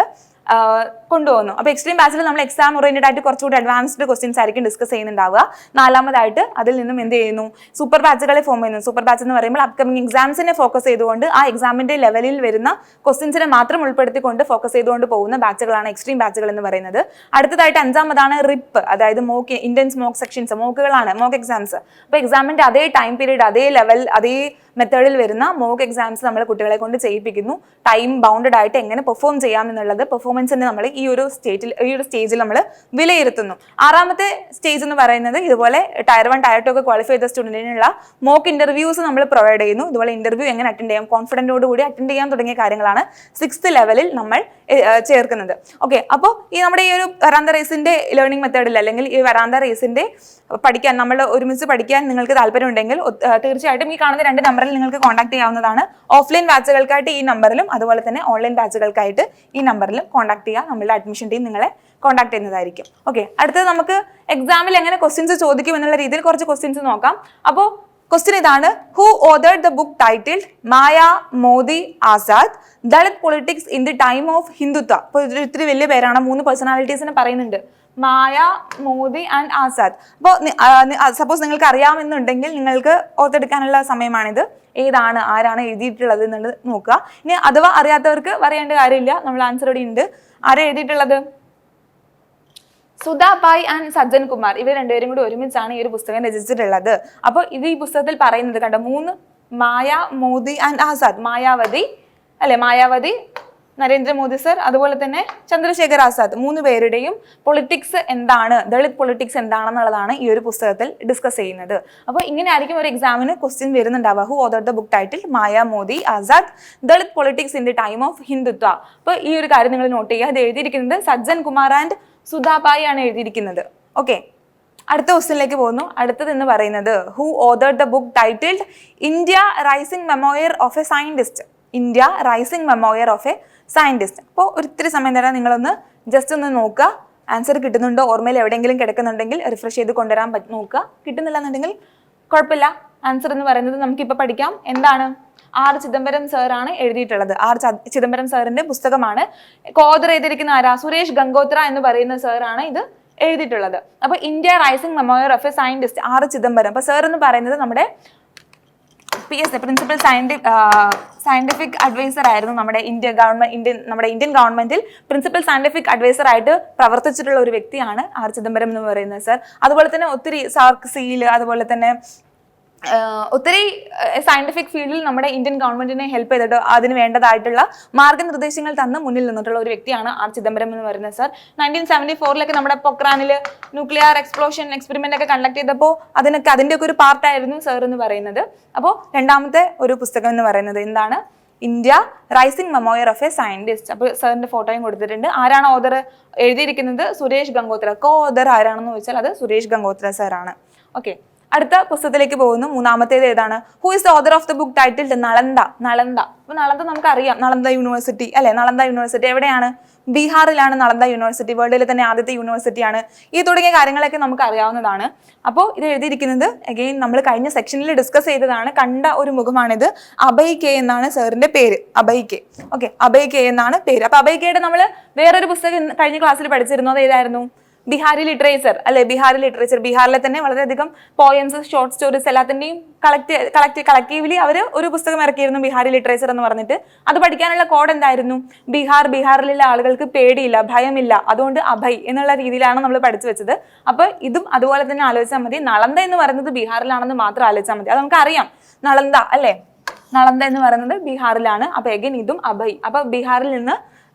കൊണ്ടുപോകുന്നു. അപ്പോൾ എക്സ്ട്രീം ബാച്ചിൽ നമ്മൾ എക്സാം ഓറിയന്റഡ് ആയിട്ട് കുറച്ചുകൂടി അഡ്വാൻസ്ഡ് ക്വസ്റ്റ്യൻസ് ആയിരിക്കും ഡിസ്കസ് ചെയ്യുന്നുണ്ടാവുക. നാലാമതായിട്ട് അതിൽ നിന്നും എന്ത് ചെയ്യുന്നു, സൂപ്പർ ബാച്ചുകളെ ഫോം ചെയ്യുന്നു. സൂപ്പർ ബാച്ച് എന്ന് പറയുമ്പോൾ അപ്കമിംഗ് എക്സാംസിനെ ഫോക്കസ് ചെയ്തുകൊണ്ട് ആ എക്സാമിന്റെ ലെവലിൽ വരുന്ന ക്വസ്റ്റ്യൻസിനെ മാത്രം ഉൾപ്പെടുത്തിക്കൊണ്ട് ഫോക്കസ് ചെയ്തുകൊണ്ട് പോകുന്ന ബാച്ചുകളാണ് എക്സ്ട്രീം ബാച്ചുകൾ എന്ന് പറയുന്നത്. അടുത്തതായിട്ട് അഞ്ചാമതാണ് റിപ്പ്, അതായത് ഇന്റൻസ് മോക്ക് സെക്ഷൻസ്, മോക്കുകളാണ് മോക്ക് എക്സാംസ്. അപ്പോൾ എക്സാമിന്റെ അതേ ടൈം പീരീഡ്, അതേ ലെവൽ, അതേ മെത്തേഡിൽ വരുന്ന മോക്ക് എക്സാംസ് നമ്മൾ കുട്ടികളെ കൊണ്ട് ചെയ്യിപ്പിക്കുന്നു. ടൈം ബൗണ്ടഡ് ആയിട്ട് എങ്ങനെ പെർഫോം ചെയ്യാം എന്നുള്ളത് പെർഫോമൻസിനെ നമ്മൾ ഈ ഒരു സ്റ്റേജിൽ നമ്മൾ വിലയിരുത്തുന്നു. ആറാമത്തെ സ്റ്റേജ് എന്ന് പറയുന്നത് ഇതുപോലെ ടയർ 1 ടയർ 2 ഒക്കെ ക്വാളിഫൈ ചെയ്ത സ്റ്റുഡൻറ്റിനുള്ള മോക്ക് ഇന്റർവ്യൂസ് നമ്മൾ പ്രൊവൈഡ് ചെയ്യുന്നു. ഇതുപോലെ ഇന്റർവ്യൂ എങ്ങനെ അറ്റൻഡ് ചെയ്യാം, കോൺഫിഡൻറ്റോട് കൂടി അറ്റൻഡ് ചെയ്യാൻ തുടങ്ങിയ കാര്യങ്ങളാണ് 6th ലെവലിൽ നമ്മൾ ചേർക്കുന്നത്. ഓക്കെ, അപ്പോൾ ഈ നമ്മുടെ ഈ ഒരു വരാന്ത റേസിന്റെ ലേണിംഗ് മെത്തേഡിൽ അല്ലെങ്കിൽ ഈ വരാന്ത റേസിന്റെ നമ്മൾ ഒരുമിച്ച് പഠിക്കാൻ നിങ്ങൾക്ക് താല്പര്യം ഉണ്ടെങ്കിൽ തീർച്ചയായിട്ടും ഈ കാണുന്ന 2 നമ്പറിൽ നമ്പറിൽ നിങ്ങൾക്ക് കോൺടാക്ട് ചെയ്യാവുന്നതാണ്. ഓഫ്ലൈൻ ബാച്ചുകൾക്കായിട്ട് ഈ നമ്പറിലും അതുപോലെ തന്നെ ഓൺലൈൻ ബാച്ചുകൾക്കായിട്ട് ഈ നമ്പറിലും കോൺടാക്ട് ചെയ്യുക. നമ്മളുടെ അഡ്മിഷൻ ടീം നിങ്ങളെ കോൺടാക്ട് ചെയ്യുന്നതായിരിക്കും. ഓക്കെ, അടുത്തത് നമുക്ക് എക്സാമിൽ എങ്ങനെ ക്വസ്റ്റ്യൻസ് ചോദിക്കും എന്നുള്ള രീതിയിൽ കുറച്ച് ക്വസ്റ്റ്യൻസ് നോക്കാം. അപ്പോൾ ക്വസ്റ്റ്യൻ ഇതാണ്: who authored the book titled Maya Modi Azad Dalit politics in the time of Hindutva? അപ്പോൾ ഇത്തിരി വലിയ പേരാണ്, 3 പേഴ്സണാലിറ്റീസിനെ പറയുന്നുണ്ട്, മായ, മോദി ആൻഡ് ആസാദ്. അപ്പോൾ സപ്പോസ് നിങ്ങൾക്ക് അറിയാമെന്നുണ്ടെങ്കിൽ നിങ്ങൾക്ക് ഓർത്തെടുക്കാനുള്ള സമയമാണിത്. ഏതാണ്, ആരാണ് എഴുതിയിട്ടുള്ളത് എന്നുള്ളത് നോക്കുക. ഇനി അഥവാ അറിയാത്തവർക്ക് പറയേണ്ട കാര്യമില്ല, നമ്മൾ ആൻസർ ഇവിടെ ഉണ്ട്. ആരാ എഴുതിയിട്ടുള്ളത്? സുധാബായ് ആൻഡ് സജ്ജൻ കുമാർ. ഇവർ രണ്ടുപേരും കൂടി ഒരുമിച്ചാണ് ഈ ഒരു പുസ്തകം രചിച്ചിട്ടുള്ളത്. അപ്പോൾ ഇത് ഈ പുസ്തകത്തിൽ പറയുന്നത് കണ്ടോ, 3 മായ, മോദി ആൻഡ് ആസാദ്. മായാവതി അല്ലെ, മായാവതി, നരേന്ദ്രമോദി സർ, അതുപോലെ തന്നെ ചന്ദ്രശേഖർ ആസാദ്, 3 പേരുടെയും പൊളിറ്റിക്സ് എന്താണ്, ദളിത് പൊളിറ്റിക്സ് എന്താണെന്നുള്ളതാണ് ഈ ഒരു പുസ്തകത്തിൽ ഡിസ്കസ് ചെയ്യുന്നത്. അപ്പോൾ ഇങ്ങനെ ആയിരിക്കും ഒരു എക്സാമിന് question വരുന്നുണ്ടാവുക. Who authored the book title Maya Modi Azad Dalit politics in the time of Hindutva. അപ്പോൾ ഈ ഒരു കാര്യം നിങ്ങൾ നോട്ട് ചെയ്യുക. അത് എഴുതിയിരിക്കുന്നത് സജ്ജൻ കുമാർ ആൻഡ് സുധാബായി ആണ് എഴുതിയിരിക്കുന്നത്. ഓക്കെ, അടുത്ത ക്വസ്റ്റ്യനിലേക്ക് പോകുന്നു. അടുത്തത് എന്ന് പറയുന്നത് who authored the book titled India rising memoir of a scientist. India rising memoir of a scientist. അപ്പോൾ ഒരിത്തിരി സമയം തരാം, നിങ്ങളൊന്ന് ജസ്റ്റ് ഒന്ന് നോക്കുക. ആൻസർ കിട്ടുന്നുണ്ടോ, ഓർമ്മയിൽ എവിടെയെങ്കിലും കിടക്കുന്നുണ്ടെങ്കിൽ റിഫ്രഷ് ചെയ്ത് കൊണ്ടുവരാൻ നോക്കുക. കിട്ടുന്നില്ല എന്നുണ്ടെങ്കിൽ കുഴപ്പമില്ല. ആൻസർ എന്ന് പറയുന്നത് നമുക്കിപ്പോൾ പഠിക്കാം. എന്താണ്? ആർ ചിദംബരം സാർ ആണ് എഴുതിയിട്ടുള്ളത്. ആർ ചിദംബരം സാറിന്റെ പുസ്തകമാണ്. കോദർ ചെയ്തിരിക്കുന്ന ആരാ? സുരേഷ് ഗംഗോത്ര എന്ന് പറയുന്ന സാറാണ് ഇത് എഴുതിയിട്ടുള്ളത്. അപ്പൊ India rising memoir of a scientist, R Chidambaram. അപ്പൊ സാർ എന്ന് പറയുന്നത് നമ്മുടെ PSA പ്രിൻസിപ്പൽ സയന്റിഫിക് അഡ്വൈസർ ആയിരുന്നു. നമ്മുടെ ഇന്ത്യൻ ഗവൺമെന്റിൽ പ്രിൻസിപ്പൽ സയന്റിഫിക് അഡ്വൈസർ ആയിട്ട് പ്രവർത്തിച്ചിട്ടുള്ള ഒരു വ്യക്തിയാണ് ആർ ചിദംബരം എന്ന് പറയുന്നത് സാർ. അതുപോലെ തന്നെ ഒത്തിരി സാർക്ക് സീൽ, അതുപോലെ തന്നെ ഒത്തിരി സയന്റിഫിക് ഫീൽഡിൽ നമ്മുടെ ഇന്ത്യൻ ഗവൺമെന്റിനെ ഹെൽപ്പ് ചെയ്തിട്ട് അതിന് വേണ്ടതായിട്ടുള്ള മാർഗനിർദ്ദേശങ്ങൾ തന്ന് മുന്നിൽ നിന്നിട്ടുള്ള ഒരു വ്യക്തിയാണ് ആർ ചിദംബരം എന്ന് പറയുന്നത് സാർ. 1974 നമ്മുടെ പൊക്രാനിൽ ന്യൂക്ലിയർ എക്സ്പ്ലോഷൻ എക്സ്പെരിമെന്റ് ഒക്കെ കണ്ടക്ട് ചെയ്തപ്പോൾ അതിന്റെ ഒക്കെ ഒരു പാർട്ടായിരുന്നു സാർ എന്ന് പറയുന്നത്. അപ്പോൾ രണ്ടാമത്തെ ഒരു പുസ്തകം എന്ന് പറയുന്നത് എന്താണ്? India rising memoir of a scientist. അപ്പോൾ സാറിന്റെ ഫോട്ടോയും കൊടുത്തിട്ടുണ്ട്. ആരാണ് ഓദർ? എഴുതിയിരിക്കുന്നത് സുരേഷ് ഗംഗോത്ര. കോ ഓദർ ആരാണെന്ന് ചോദിച്ചാൽ അത് സുരേഷ് ഗംഗോത്ര സാറാണ്. ഓക്കെ, അടുത്ത പുസ്തകത്തിലേക്ക് പോകുന്നു. മൂന്നാമത്തേത് ഏതാണ്? Who is the author of the book titled Nalanda. Nalanda. അപ്പൊ നളന്ദ നമുക്കറിയാം, നളന്ദ യൂണിവേഴ്സിറ്റി അല്ലെ. നളന്ദ യൂണിവേഴ്സിറ്റി എവിടെയാണ്? ബീഹാറിലാണ് നളന്ദ യൂണിവേഴ്സിറ്റി. വേൾഡിലെ തന്നെ ആദ്യത്തെ യൂണിവേഴ്സിറ്റിയാണ്. ഈ തുടങ്ങിയ കാര്യങ്ങളൊക്കെ നമുക്ക് അറിയാവുന്നതാണ്. അപ്പോൾ ഇത് എഴുതിയിരിക്കുന്നത് അഗെയിൻ നമ്മൾ കഴിഞ്ഞ സെക്ഷനിൽ ഡിസ്കസ് ചെയ്തതാണ്. കണ്ട ഒരു മുഖമാണിത്. അഭയ് കെ എന്നാണ് സാറിന്റെ പേര്. Abhay K. Okay, Abhay K എന്നാണ് പേര്. അപ്പൊ അഭയ് കെയുടെ നമ്മൾ വേറൊരു പുസ്തകം കഴിഞ്ഞ ക്ലാസ്സിൽ പഠിച്ചിരുന്നു. അത് ഏതായിരുന്നു? ബിഹാരി ലിറ്ററേച്ചർ അല്ലെ. ബിഹാരി ലിറ്ററേച്ചർ, ബിഹാറിലെ തന്നെ വളരെയധികം പോയംസ്, ഷോർട്ട് സ്റ്റോറീസ് എല്ലാത്തിന്റെയും കളക്റ്റീവ്ലി അവർ ഒരു പുസ്തകം ഇറക്കിയിരുന്നു, ബിഹാരി ലിറ്ററേച്ചർ എന്ന് പറഞ്ഞിട്ട്. അത് പഠിക്കാനുള്ള കോഡ് എന്തായിരുന്നു? ബീഹാറിലുള്ള ആളുകൾക്ക് പേടിയില്ല, ഭയമില്ല, അതുകൊണ്ട് അഭയ് എന്നുള്ള രീതിയിലാണ് നമ്മൾ പഠിച്ചു വെച്ചത്. അപ്പൊ ഇതും അതുപോലെ തന്നെ ആലോചിച്ചാൽ മതി. നളന്ദ എന്ന് പറയുന്നത് ബീഹാറിലാണെന്ന് മാത്രം ആലോചിച്ചാൽ മതി. അത് നമുക്ക് അറിയാം, നളന്ദ അല്ലെ. നളന്ദ എന്ന് പറയുന്നത് ബീഹാറിലാണ്. അപ്പൊ എഗൈൻ ഇതും അഭയ്. അപ്പൊ ബീഹാറിൽ നിന്ന്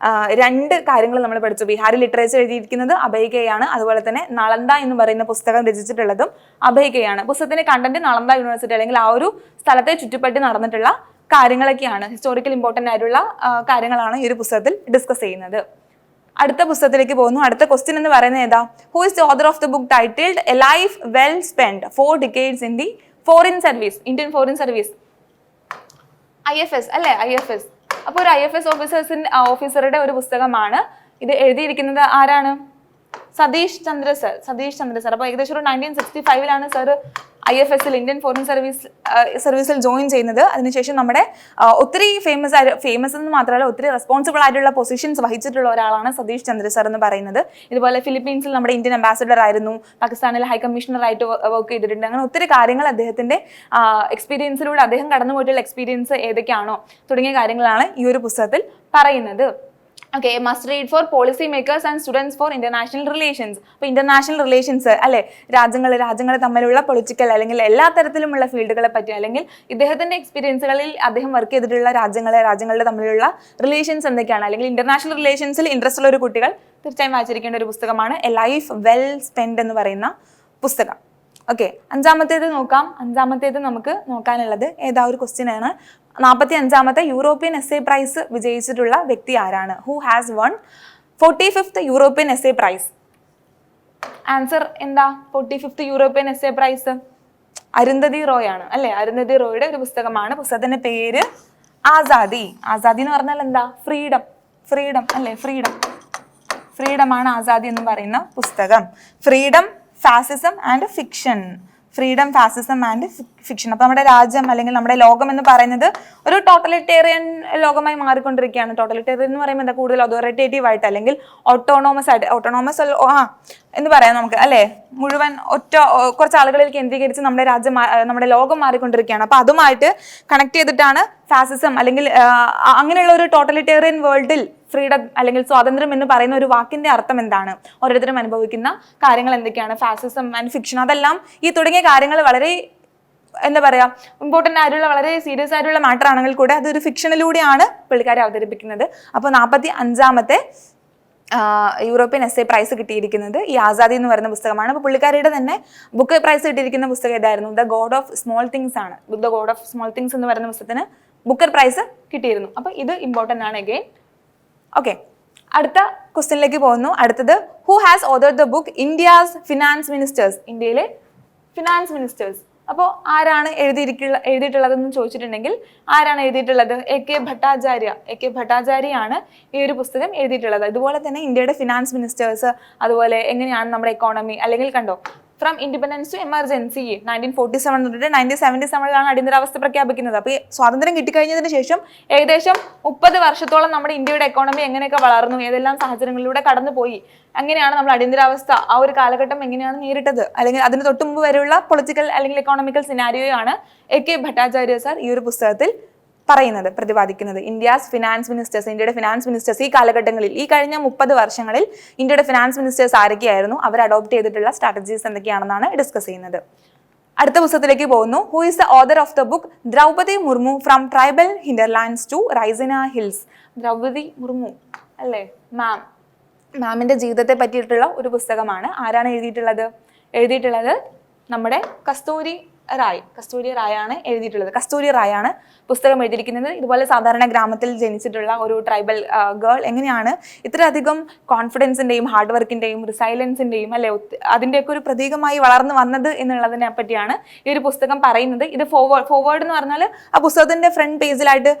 2 കാര്യങ്ങൾ നമ്മൾ പഠിച്ചു. ബിഹാരി ലിറ്ററേച്ചർ എഴുതിയിരിക്കുന്നത് അഭയ് കെ ആണ്. അതുപോലെ തന്നെ നളന്ദ എന്ന് പറയുന്ന പുസ്തകം രചിച്ചിട്ടുള്ളതും അഭയ് കെ ആണ്. പുസ്തകത്തിന്റെ കണ്ടന്റ് നളന്ദ യൂണിവേഴ്സിറ്റി അല്ലെങ്കിൽ ആ ഒരു സ്ഥലത്തെ ചുറ്റിപ്പറ്റി നടന്നിട്ടുള്ള കാര്യങ്ങളൊക്കെയാണ്. ഹിസ്റ്റോറിക്കൽ ഇമ്പോർട്ടന്റ് ആയിട്ടുള്ള കാര്യങ്ങളാണ് ഈ ഒരു പുസ്തകത്തിൽ ഡിസ്കസ് ചെയ്യുന്നത്. അടുത്ത പുസ്തകത്തിലേക്ക് പോകുന്നു. അടുത്ത ക്വസ്റ്റ്യൻ എന്ന് പറയുന്നത് ഏതാ? Who is the author of the book titled a life well spent 4 decades in the foreign service. Indian foreign service, IFS അല്ലെ. IFS. അപ്പോൾ ഒരു IFS ഓഫീസറുടെ ഒരു പുസ്തകമാണ് ഇത്. എഴുതിയിരിക്കുന്നത് ആരാണ്? സതീഷ് ചന്ദ്ര സർ. സതീഷ് ചന്ദ്ര സർ. അപ്പോൾ ഏകദേശം ഒരു 1965 സർ IFSൽ ഇന്ത്യൻ ഫോറിൻ സർവീസിൽ ജോയിൻ ചെയ്യുന്നത്. അതിനുശേഷം നമ്മുടെ ഒത്തിരി ഫേമസ് എന്ന് മാത്രമല്ല ഒത്തിരി റെസ്പോൺസിബിൾ ആയിട്ടുള്ള പൊസിഷൻസ് വഹിച്ചിട്ടുള്ള ഒരാളാണ് സതീഷ് ചന്ദ്ര സർ എന്ന് പറയുന്നത്. ഇതുപോലെ ഫിലിപ്പീൻസിൽ നമ്മുടെ ഇന്ത്യൻ അംബാസിഡർ ആയിരുന്നു, പാകിസ്ഥാനിൽ ഹൈ കമ്മീഷണർ ആയിട്ട് വർക്ക് ചെയ്തിട്ടുണ്ട്. അങ്ങനെ ഒത്തിരി കാര്യങ്ങൾ അദ്ദേഹത്തിന്റെ എക്സ്പീരിയൻസിലൂടെ അദ്ദേഹം കടന്നുപോയിട്ടുള്ള എക്സ്പീരിയൻസ് ഏതൊക്കെയാണോ തുടങ്ങിയ കാര്യങ്ങളാണ് ഈ ഒരു പുസ്തകത്തിൽ പറയുന്നത്. Okay, must read four policy makers and students for international relations. അപ്പോൾ ഇന്റർനാഷണൽ റിലേഷൻസ് അല്ലെ, രാജ്യങ്ങൾ തമ്മിലുള്ള പൊളിറ്റിക്കൽ അല്ലെങ്കിൽ എല്ലാ തരത്തിലുമുള്ള ഫീൽഡുകളെ പറ്റി, അല്ലെങ്കിൽ ഇദ്ദേഹത്തിന്റെ എക്സ്പീരിയൻസുകളിൽ അദ്ദേഹം വർക്ക് ചെയ്തിട്ടുള്ള രാജ്യങ്ങളുടെ തമ്മിലുള്ള റിലേഷൻസ് എന്തൊക്കെയാണ്, അല്ലെങ്കിൽ ഇന്റർനാഷണൽ റിലേഷൻസിൽ ഇൻട്രസ്റ്റ് ഉള്ള ഒരു കുട്ടികൾ തീർച്ചയായും വായിച്ചിരിക്കേണ്ട ഒരു പുസ്തകമാണ് എ ലൈഫ് വെൽ സ്പെൻഡ് എന്ന് പറയുന്ന പുസ്തകം. ഓക്കെ, അഞ്ചാമത്തേത് നോക്കാം. അഞ്ചാമത്തേത് നമുക്ക് നോക്കാനുള്ളത് ഏതാ ഒരു ക്വസ്റ്റ്യൻ ആണ്. 45ാമത്തെ യൂറോപ്യൻ എസ്സേ പ്രൈസ് വിജയിച്ചിട്ടുള്ള വ്യക്തി ആരാണ്? Who has won 45th European essay prize? Answer എന്താ? 45th European essay prize Arundhati Roy ആണ് അല്ലെ. അരുന്ധതി റോയുടെ ഒരു പുസ്തകമാണ്. പുസ്തകത്തിന്റെ പേര് ആസാദി. ആസാദി എന്ന് പറഞ്ഞാൽ എന്താ? ഫ്രീഡം. ഫ്രീഡം അല്ലെ, ഫ്രീഡം. ഫ്രീഡമാണ് ആസാദി എന്ന് പറയുന്ന പുസ്തകം. Freedom, fascism and fiction. Freedom, fascism and fiction. അപ്പൊ നമ്മുടെ രാജ്യം അല്ലെങ്കിൽ നമ്മുടെ ലോകം എന്ന് പറയുന്നത് ഒരു ടോട്ടലിറ്റേറിയൻ ലോകമായി മാറിക്കൊണ്ടിരിക്കുകയാണ്. ടോട്ടലിറ്റേറിയൻ എന്ന് പറയുമ്പോൾ എന്താ? കൂടുതൽ അതോറിറ്റേറ്റീവ് ആയിട്ട് അല്ലെങ്കിൽ ഓട്ടോണോമസ് ആയിട്ട്, ഓട്ടോണോമസ് എന്ന് പറയാം നമുക്ക് അല്ലെ. മുഴുവൻ കുറച്ച് ആളുകളിൽ കേന്ദ്രീകരിച്ച് നമ്മുടെ രാജ്യം, നമ്മുടെ ലോകം മാറിക്കൊണ്ടിരിക്കുകയാണ്. അപ്പൊ അതുമായിട്ട് കണക്ട് ചെയ്തിട്ടാണ് ഫാസിസം അല്ലെങ്കിൽ അങ്ങനെയുള്ള ഒരു ടോട്ടലിറ്റേറിയൻ വേൾഡിൽ ഫ്രീഡം അല്ലെങ്കിൽ സ്വാതന്ത്ര്യം എന്ന് പറയുന്ന ഒരു വാക്കിന്റെ അർത്ഥം എന്താണ്, ഓരോരുത്തരും അനുഭവിക്കുന്ന കാര്യങ്ങൾ എന്തൊക്കെയാണ്, ഫാസിസം ആൻഡ് ഫിക്ഷൻ, അതെല്ലാം ഈ തുടങ്ങിയ കാര്യങ്ങൾ വളരെ എന്താ പറയാ ഇമ്പോർട്ടൻ്റ് ആയിട്ടുള്ള വളരെ സീരിയസ് ആയിട്ടുള്ള മാറ്റർ ആണെങ്കിൽ കൂടെ അതൊരു ഫിക്ഷനിലൂടെയാണ് പുള്ളിക്കാരെ അവതരിപ്പിക്കുന്നത്. അപ്പോൾ 45ാമത്തെ യൂറോപ്യൻ എസ്സേ പ്രൈസ് കിട്ടിയിരിക്കുന്നത് ഈ ആസാദി എന്ന് പറയുന്ന പുസ്തകമാണ്. അപ്പോൾ പുള്ളിക്കാരിയുടെ തന്നെ ബുക്ക് പ്രൈസ് കിട്ടിയിരിക്കുന്ന പുസ്തകം ഏതായിരുന്നു? The god of small things ആണ്. The god of small things എന്ന് പറയുന്ന പുസ്തകത്തിന് ബുക്കർ പ്രൈസ് കിട്ടിയിരുന്നു. അപ്പോൾ ഇത് ഇമ്പോർട്ടൻ്റ് ആണ് അഗെയിൻ. ഓക്കെ, അടുത്ത ക്വസ്റ്റ്യനിലേക്ക് പോകുന്നു. അടുത്തത്, who has authored the book India's finance ministers? ഇന്ത്യയിലെ ഫിനാൻസ് മിനിസ്റ്റേഴ്സ്. അപ്പോൾ ആരാണ് എഴുതിയിട്ടുള്ളതെന്ന് ചോദിച്ചിട്ടുണ്ടെങ്കിൽ ആരാണ് എഴുതിയിട്ടുള്ളത്? A K Bhattacharya. A K ഭട്ടാചാര്യയാണ് ഈ ഒരു പുസ്തകം എഴുതിയിട്ടുള്ളത്. ഇതുപോലെ തന്നെ ഇന്ത്യയുടെ ഫിനാൻസ് മിനിസ്റ്റേഴ്സ്, അതുപോലെ എങ്ങനെയാണ് നമ്മുടെ എക്കോണമി, അല്ലെങ്കിൽ കണ്ടോ ഫ്രം ഇൻഡിപെൻഡൻസ് ടു എമർജൻസി 1947 തൊട്ട് 1977 അടിയന്തരാവസ്ഥ പ്രഖ്യാപിക്കുന്നത്. അപ്പോൾ ഈ സ്വാതന്ത്ര്യം കിട്ടിക്കഴിഞ്ഞതിന് ശേഷം ഏകദേശം 30 വർഷത്തോളം നമ്മുടെ ഇന്ത്യയുടെ എക്കോണമി എങ്ങനെയൊക്കെ വളർന്നു, ഏതെല്ലാം സാഹചര്യങ്ങളിലൂടെ കടന്നുപോയി, അങ്ങനെയാണ് നമ്മൾ അടിയന്തരാവസ്ഥ ആ ഒരു കാലഘട്ടം എങ്ങനെയാണ് നേരിട്ടത്, അല്ലെങ്കിൽ അതിന് തൊട്ട് മുമ്പ് വരെയുള്ള പൊളിറ്റിക്കൽ അല്ലെങ്കിൽ എക്കോണമിക്കൽ സിനാരിയോയാണ് എ കെ ഭട്ടാചാര്യ സാർ ഈ ഒരു പുസ്തകത്തിൽ പറയുന്നത്, പ്രതിപാദിക്കുന്നത്. ഇന്ത്യാസ് ഫിനാൻസ് മിനിസ്റ്റേഴ്സ്, ഇന്ത്യയുടെ ഫിനാൻസ് മിനിസ്റ്റേഴ്സ് ഈ കാലഘട്ടങ്ങളിൽ, ഈ കഴിഞ്ഞ 30 വർഷങ്ങളിൽ ഇന്ത്യയുടെ ഫിനാൻസ് മിനിസ്റ്റേഴ്സ് ആരൊക്കെയായിരുന്നു, അവർ അഡോപ്റ്റ് ചെയ്തിട്ടുള്ള സ്ട്രാറ്റജീസ് എന്തൊക്കെയാണെന്നാണ് ഡിസ്കസ് ചെയ്യുന്നത്. അടുത്ത പുസ്തകത്തിലേക്ക് പോകുന്നു. Who is the author of the book Droupadi Murmu from tribal hinterlands to Raisina hills? Droupadi Murmu അല്ലേ, മാമിന്റെ ജീവിതത്തെ പറ്റിയിട്ടുള്ള ഒരു പുസ്തകമാണ്. ആരാണ് എഴുതിയിട്ടുള്ളത് നമ്മുടെ കസ്തൂരി റായ് ആണ് എഴുതിയിട്ടുള്ളത്. കസ്തൂരി റായ് ആണ് പുസ്തകം എഴുതിയിരിക്കുന്നത്. ഇതുപോലെ സാധാരണ ഗ്രാമത്തിൽ ജനിച്ചിട്ടുള്ള ഒരു ട്രൈബൽ ഗേൾ എങ്ങനെയാണ് ഇത്രയധികം കോൺഫിഡൻസിന്റെയും ഹാർഡ് വർക്കിന്റെയും റിസൈലൻസിന്റെയും അല്ലെ അതിന്റെയൊക്കെ ഒരു പ്രതീകമായി വളർന്നു വന്നത് എന്നുള്ളതിനെ പറ്റിയാണ് ഈ ഒരു പുസ്തകം പറയുന്നത്. ഇത് ഫോർവേഡ് എന്ന് പറഞ്ഞാൽ ആ പുസ്തകത്തിന്റെ ഫ്രണ്ട് പേജിലായിട്ട്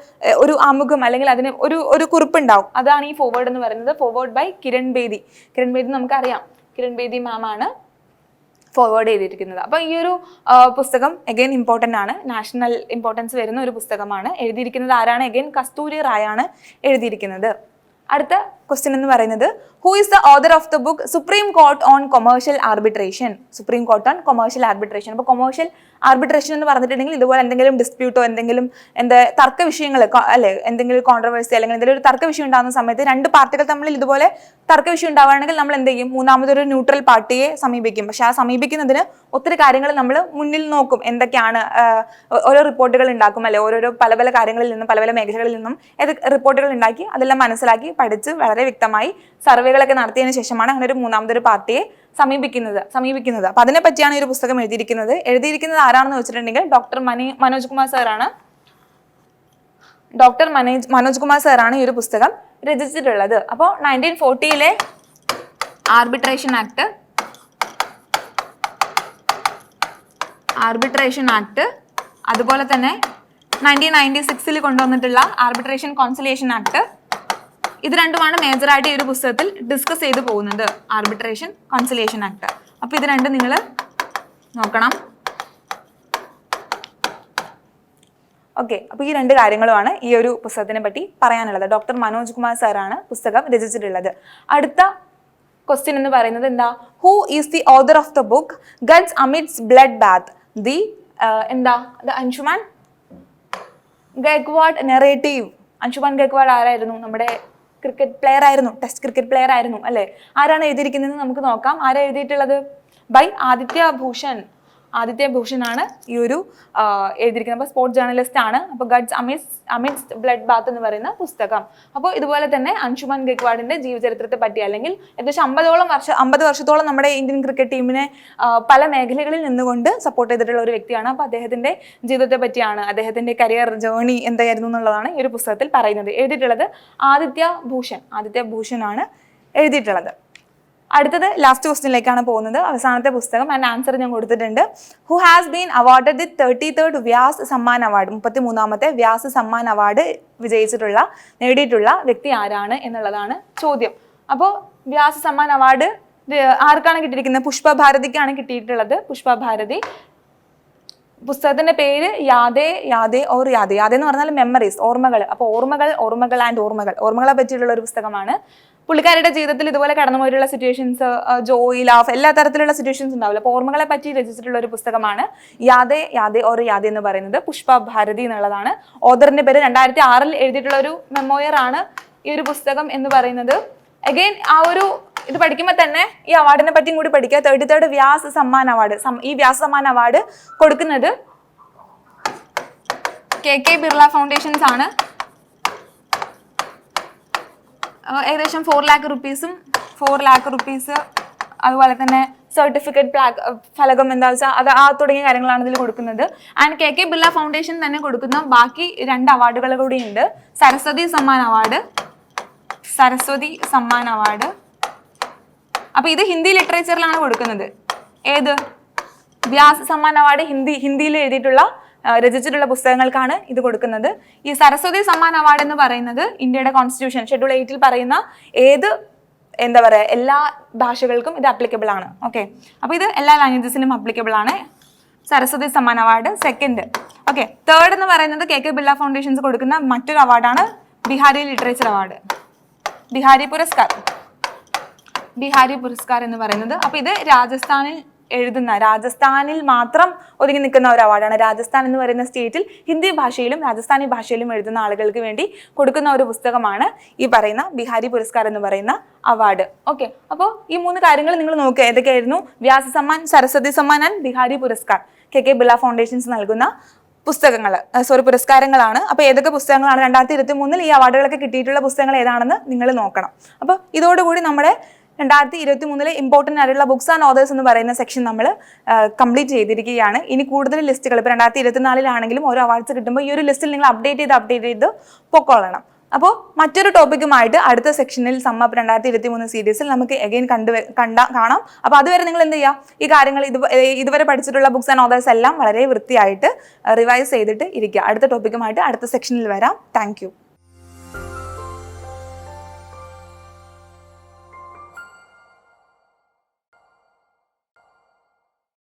ഒരു ആമുഖം അല്ലെങ്കിൽ അതിന് ഒരു കുറിപ്പുണ്ടാവും. അതാണ് ഈ ഫോർവേഡ് എന്ന് പറയുന്നത്. ഫോർവേഡ് ബൈ കിരൺ ബേദി നമുക്കറിയാം. കിരൺ ബേദി മാം ആണ് ഫോർവേഡ് ചെയ്തിരിക്കുന്നത്. അപ്പോൾ ഈ ഒരു പുസ്തകം അഗൈൻ ഇമ്പോർട്ടൻ്റ് ആണ്, നാഷണൽ ഇമ്പോർട്ടൻസ് വരുന്ന ഒരു പുസ്തകമാണ്. എഴുതിയിരിക്കുന്നത് ആരാണ്? അഗൈൻ കസ്തൂരി റായ് ആണ് എഴുതിയിരിക്കുന്നത്. അടുത്ത ക്വസ്റ്റ്യൻ എന്ന് പറയുന്നത്, who is the author of the book supreme court on commercial arbitration? Supreme court on commercial arbitration. അപ്പോൾ കൊമേഴ്ഷ്യൽ ആർബിട്രേഷൻ എന്ന് പറഞ്ഞിട്ടുണ്ടെങ്കിൽ ഇതുപോലെ എന്തെങ്കിലും ഡിസ്പ്യൂട്ടോ എന്തെങ്കിലും തർക്ക വിഷയങ്ങൾ അല്ലെ, എന്തെങ്കിലും കോൺട്രവേഴ്സി അല്ലെങ്കിൽ എന്തെങ്കിലും ഒരു തർക്ക വിഷയം ഉണ്ടാകുന്ന സമയത്ത് രണ്ട് പാർട്ടികൾ തമ്മിൽ ഇതുപോലെ തർക്ക വിഷയം ഉണ്ടാവുകയാണെങ്കിൽ നമ്മൾ എന്ത് ചെയ്യും? മൂന്നാമതൊരു ന്യൂട്രൽ പാർട്ടിയെ സമീപിക്കും. പക്ഷെ ആ സമീപിക്കുന്നതിന് ഒത്തിരി കാര്യങ്ങൾ നമ്മൾ മുന്നിൽ നോക്കും. എന്തൊക്കെയാണ് ഓരോ റിപ്പോർട്ടുകൾ ഉണ്ടാക്കും അല്ലെ, ഓരോരോ പല കാര്യങ്ങളിൽ നിന്നും പല മേഖലകളിൽ നിന്നും റിപ്പോർട്ടുകൾ ഉണ്ടാക്കി അതെല്ലാം മനസ്സിലാക്കി പഠിച്ച് വളരെ വ്യക്തമായി സർവേകളൊക്കെ നടത്തിയതിനു ശേഷമാണ് അങ്ങനെ ഒരു മൂന്നാമതൊരു പാർട്ടിയെ സമീപിക്കുന്നത്. അപ്പൊ അതിനെ പറ്റിയാണ് ഈ ഒരു പുസ്തകം എഴുതിയിരിക്കുന്നത് ആരാണെന്ന് വെച്ചിട്ടുണ്ടെങ്കിൽ ഡോക്ടർ മനോജ് കുമാർ സാറാണ്. ഡോക്ടർ മനോജ് കുമാർ സാറാണ് ഈ ഒരു പുസ്തകം രചിച്ചിട്ടുള്ളത്. അപ്പോൾ 1940 ആർബിട്രേഷൻ ആക്ട് അതുപോലെ തന്നെ 1996 കൊണ്ടുവന്നിട്ടുള്ള ആർബിട്രേഷൻ കോൺസിലിയേഷൻ ആക്ട്, ഇത് രണ്ടുമാണ് മേജറായിട്ട് ഈ ഒരു പുസ്തകത്തിൽ ഡിസ്കസ് ചെയ്തു പോകുന്നത്. Arbitration conciliation act. അപ്പോൾ ഇത് രണ്ടും നിങ്ങൾ നോക്കണം. ഓക്കെ, അപ്പോൾ ഈ രണ്ട് കാര്യങ്ങളുമാണ് ഈ ഒരു പുസ്തകത്തിനെ പറ്റി പറയാനുള്ളത്. ഡോക്ടർ മനോജ് കുമാർ സാറാണ് പുസ്തകം രചിച്ചിട്ടുള്ളത്. അടുത്ത ക്വസ്റ്റ്യൻ എന്ന് പറയുന്നത് എന്താ? Who is the author of the book guts amidst blood bath? The Anshuman Gaekwad narrative. Anshuman Gaekwad ആരായിരുന്നു? നമ്മുടെ ക്രിക്കറ്റ് പ്ലെയർ ആയിരുന്നു, ടെസ്റ്റ് ക്രിക്കറ്റ് പ്ലെയർ ആയിരുന്നു അല്ലേ. ആരാണ് എഴുതിയിരിക്കുന്നത് നമുക്ക് നോക്കാം. ആരാ എഴുതിയിട്ടുള്ളത്? ബൈ ആദിത്യ ഭൂഷൺ ആണ് ഈ ഒരു എഴുതിയിരിക്കുന്നത്. അപ്പോൾ സ്പോർട്സ് ജേർണലിസ്റ്റ് ആണ്. അപ്പോൾ ഗഡ്സ് അമിഡ്സ് ബ്ലഡ് ബാത്ത് എന്ന് പറയുന്ന പുസ്തകം. അപ്പോൾ ഇതുപോലെ തന്നെ അൻഷുമാൻ ഗൈക്വാഡിന്റെ ജീവചരിത്രത്തെ പറ്റി അല്ലെങ്കിൽ ഏകദേശം 50 വർഷത്തോളം നമ്മുടെ ഇന്ത്യൻ ക്രിക്കറ്റ് ടീമിനെ പല മേഖലകളിൽ നിന്നുകൊണ്ട് സപ്പോർട്ട് ചെയ്തിട്ടുള്ള ഒരു വ്യക്തിയാണ്. അപ്പോൾ അദ്ദേഹത്തിന്റെ ജീവിതത്തെ പറ്റിയാണ്, അദ്ദേഹത്തിന്റെ കരിയർ ജേർണി എന്തായിരുന്നു എന്നുള്ളതാണ് ഈ ഒരു പുസ്തകത്തിൽ പറയുന്നത്. എഴുതിയിട്ടുള്ളത് ആദിത്യ ഭൂഷൺ ആണ് എഴുതിയിട്ടുള്ളത്. അടുത്തത് ലാസ്റ്റ് ക്വസ്റ്റ്യനിലേക്കാണ് പോകുന്നത്. അവസാനത്തെ പുസ്തകം ആൻഡ് ആൻസർ ഞാൻ കൊടുത്തിട്ടുണ്ട്. Who has been awarded the 33rd Vyas Samman award, 33ാമത്തെ വ്യാസ് സമ്മാൻ അവാർഡ് നേടിയിട്ടുള്ള വ്യക്തി ആരാണ് എന്നുള്ളതാണ് ചോദ്യം. അപ്പോൾ വ്യാസ് സമ്മാൻ അവാർഡ് ആർക്കാണ് കിട്ടിയിരിക്കുന്നത്? പുഷ്പ ഭാരതിക്കാണ് കിട്ടിയിട്ടുള്ളത്. പുഷ്പ ഭാരതി. പുസ്തകത്തിന്റെ പേര് യാദേ എന്ന് പറഞ്ഞാൽ മെമ്മറീസ്, ഓർമ്മകൾ. അപ്പോൾ ഓർമ്മകളെ പറ്റിയിട്ടുള്ള ഒരു പുസ്തകമാണ്. പുള്ളിക്കാരുടെ ജീവിതത്തിൽ ഇതുപോലെ കടന്നുപോയിട്ടുള്ള സിറ്റുവേഷൻസ്, ജോയ്, ലാഫ്, എല്ലാ തരത്തിലുള്ള സിറ്റുവേഷൻസ് ഉണ്ടാവില്ല. അപ്പോൾ ഓർമ്മകളെ പറ്റി രചിച്ചിട്ടുള്ള ഒരു പുസ്തകമാണ് യാദേ എന്ന് പറയുന്നത്. പുഷ്പ ഭാരതി എന്നുള്ളതാണ് ഓഥറിന്റെ പേര്. 2006 എഴുതിയിട്ടുള്ള ഒരു മെമ്മോയർ ആണ് ഈ ഒരു പുസ്തകം എന്ന് പറയുന്നത്. അഗെയിൻ ആ ഒരു ഇത് പഠിക്കുമ്പോൾ തന്നെ ഈ അവാർഡിനെ പറ്റിയും കൂടി പഠിക്കുക. 33rd വ്യാസ് സമ്മാൻ അവാർഡ്, ഈ വ്യാസ് സമ്മാൻ അവാർഡ് കൊടുക്കുന്നത് KK ബിർള ഫൗണ്ടേഷൻസ് ആണ്. ഏകദേശം 4 lakh റുപ്പീസ്, അതുപോലെ തന്നെ സർട്ടിഫിക്കറ്റ്, ഫലകം, എന്താ വെച്ചാൽ അത് തുടങ്ങിയ കാര്യങ്ങളാണ് ഇതിൽ കൊടുക്കുന്നത്. ആൻഡ് KK ബിർള ഫൗണ്ടേഷൻ തന്നെ കൊടുക്കുന്ന ബാക്കി 2 അവാർഡുകൾ കൂടിയുണ്ട്. സരസ്വതി സമ്മാൻ അവാർഡ്. അപ്പൊ ഇത് ഹിന്ദി ലിറ്ററേച്ചറിലാണ് കൊടുക്കുന്നത്. ഏത് വ്യാസ് സമ്മാൻ അവാർഡ് ഹിന്ദിയിൽ രചിച്ചിട്ടുള്ള പുസ്തകങ്ങൾക്കാണ് ഇത് കൊടുക്കുന്നത്. ഈ സരസ്വതി സമ്മാൻ അവാർഡ് എന്ന് പറയുന്നത് ഇന്ത്യയുടെ കോൺസ്റ്റിറ്റ്യൂഷൻ ഷെഡ്യൂൾ 8 പറയുന്ന എല്ലാ ഭാഷകൾക്കും ഇത് അപ്ലിക്കബിൾ ആണ്. ഓക്കെ, അപ്പൊ ഇത് എല്ലാ ലാംഗ്വേജസിലും അപ്ലിക്കബിൾ ആണ്. Saraswati Samman award second. Okay, third എന്ന് പറയുന്നത് KK ബിർള ഫൗണ്ടേഷൻസ് കൊടുക്കുന്ന മറ്റൊരു അവാർഡാണ് ബിഹാരി ലിറ്ററേച്ചർ അവാർഡ്, ബിഹാരി പുരസ്കാർ എന്ന് പറയുന്നത്. അപ്പൊ ഇത് രാജസ്ഥാനിൽ മാത്രം ഒതുങ്ങി നിൽക്കുന്ന ഒരു അവാർഡാണ്. രാജസ്ഥാൻ എന്ന് പറയുന്ന സ്റ്റേറ്റിൽ ഹിന്ദി ഭാഷയിലും രാജസ്ഥാനി ഭാഷയിലും എഴുതുന്ന ആളുകൾക്ക് വേണ്ടി കൊടുക്കുന്ന ഒരു പുസ്തകമാണ് ഈ പറയുന്ന ബിഹാരി പുരസ്കാർ എന്ന് പറയുന്ന അവാർഡ്. ഓക്കെ, അപ്പോൾ ഈ 3 കാര്യങ്ങൾ നിങ്ങൾ നോക്കുക. ഏതൊക്കെയായിരുന്നു? Vyasa Samman, Saraswati Samman and Bihari Puraskar. KK Birla foundations നൽകുന്ന പുരസ്കാരങ്ങളാണ്. അപ്പോൾ ഏതൊക്കെ പുസ്തകങ്ങളാണ് 2023 ഈ അവാർഡുകളൊക്കെ കിട്ടിയിട്ടുള്ള പുസ്തകങ്ങൾ ഏതാണെന്ന് നിങ്ങൾ നോക്കണം. അപ്പോൾ ഇതോടുകൂടി നമ്മുടെ 2023 ഇമ്പോർട്ടൻ്റ് ആയിട്ടുള്ള ബുക്സ് ആൻഡ് ഓതേഴ്സ് എന്ന് പറയുന്ന സെക്ഷൻ നമ്മൾ കംപ്ലീറ്റ് ചെയ്തിരിക്കുകയാണ്. ഇനി കൂടുതൽ ലിസ്റ്റുകൾ ഇപ്പോൾ 2024 ഓരോ അവാർഡ്സ് കിട്ടുമ്പോൾ ഈ ഒരു ലിസ്റ്റിൽ നിങ്ങൾ അപ്ഡേറ്റ് ചെയ്ത് പൊക്കോളണം. അപ്പോൾ മറ്റൊരു ടോപ്പിക്കുമായിട്ട് അടുത്ത സെക്ഷനിൽ സമ്മപ്പ് 2023 സീരീസിൽ നമുക്ക് എഗെയിൻ കാണാം. അപ്പോൾ അതുവരെ നിങ്ങൾ എന്ത് ചെയ്യുക? ഈ കാര്യങ്ങൾ ഇതുവരെ പഠിച്ചിട്ടുള്ള ബുക്സ് ആൻഡ് ഓതേഴ്സ് എല്ലാം വളരെ വൃത്തിയായിട്ട് റിവൈസ് ചെയ്തിട്ട് ഇരിക്കുക. അടുത്ത ടോപ്പിക്കുമായിട്ട് അടുത്ത സെക്ഷനിൽ വരാം. താങ്ക്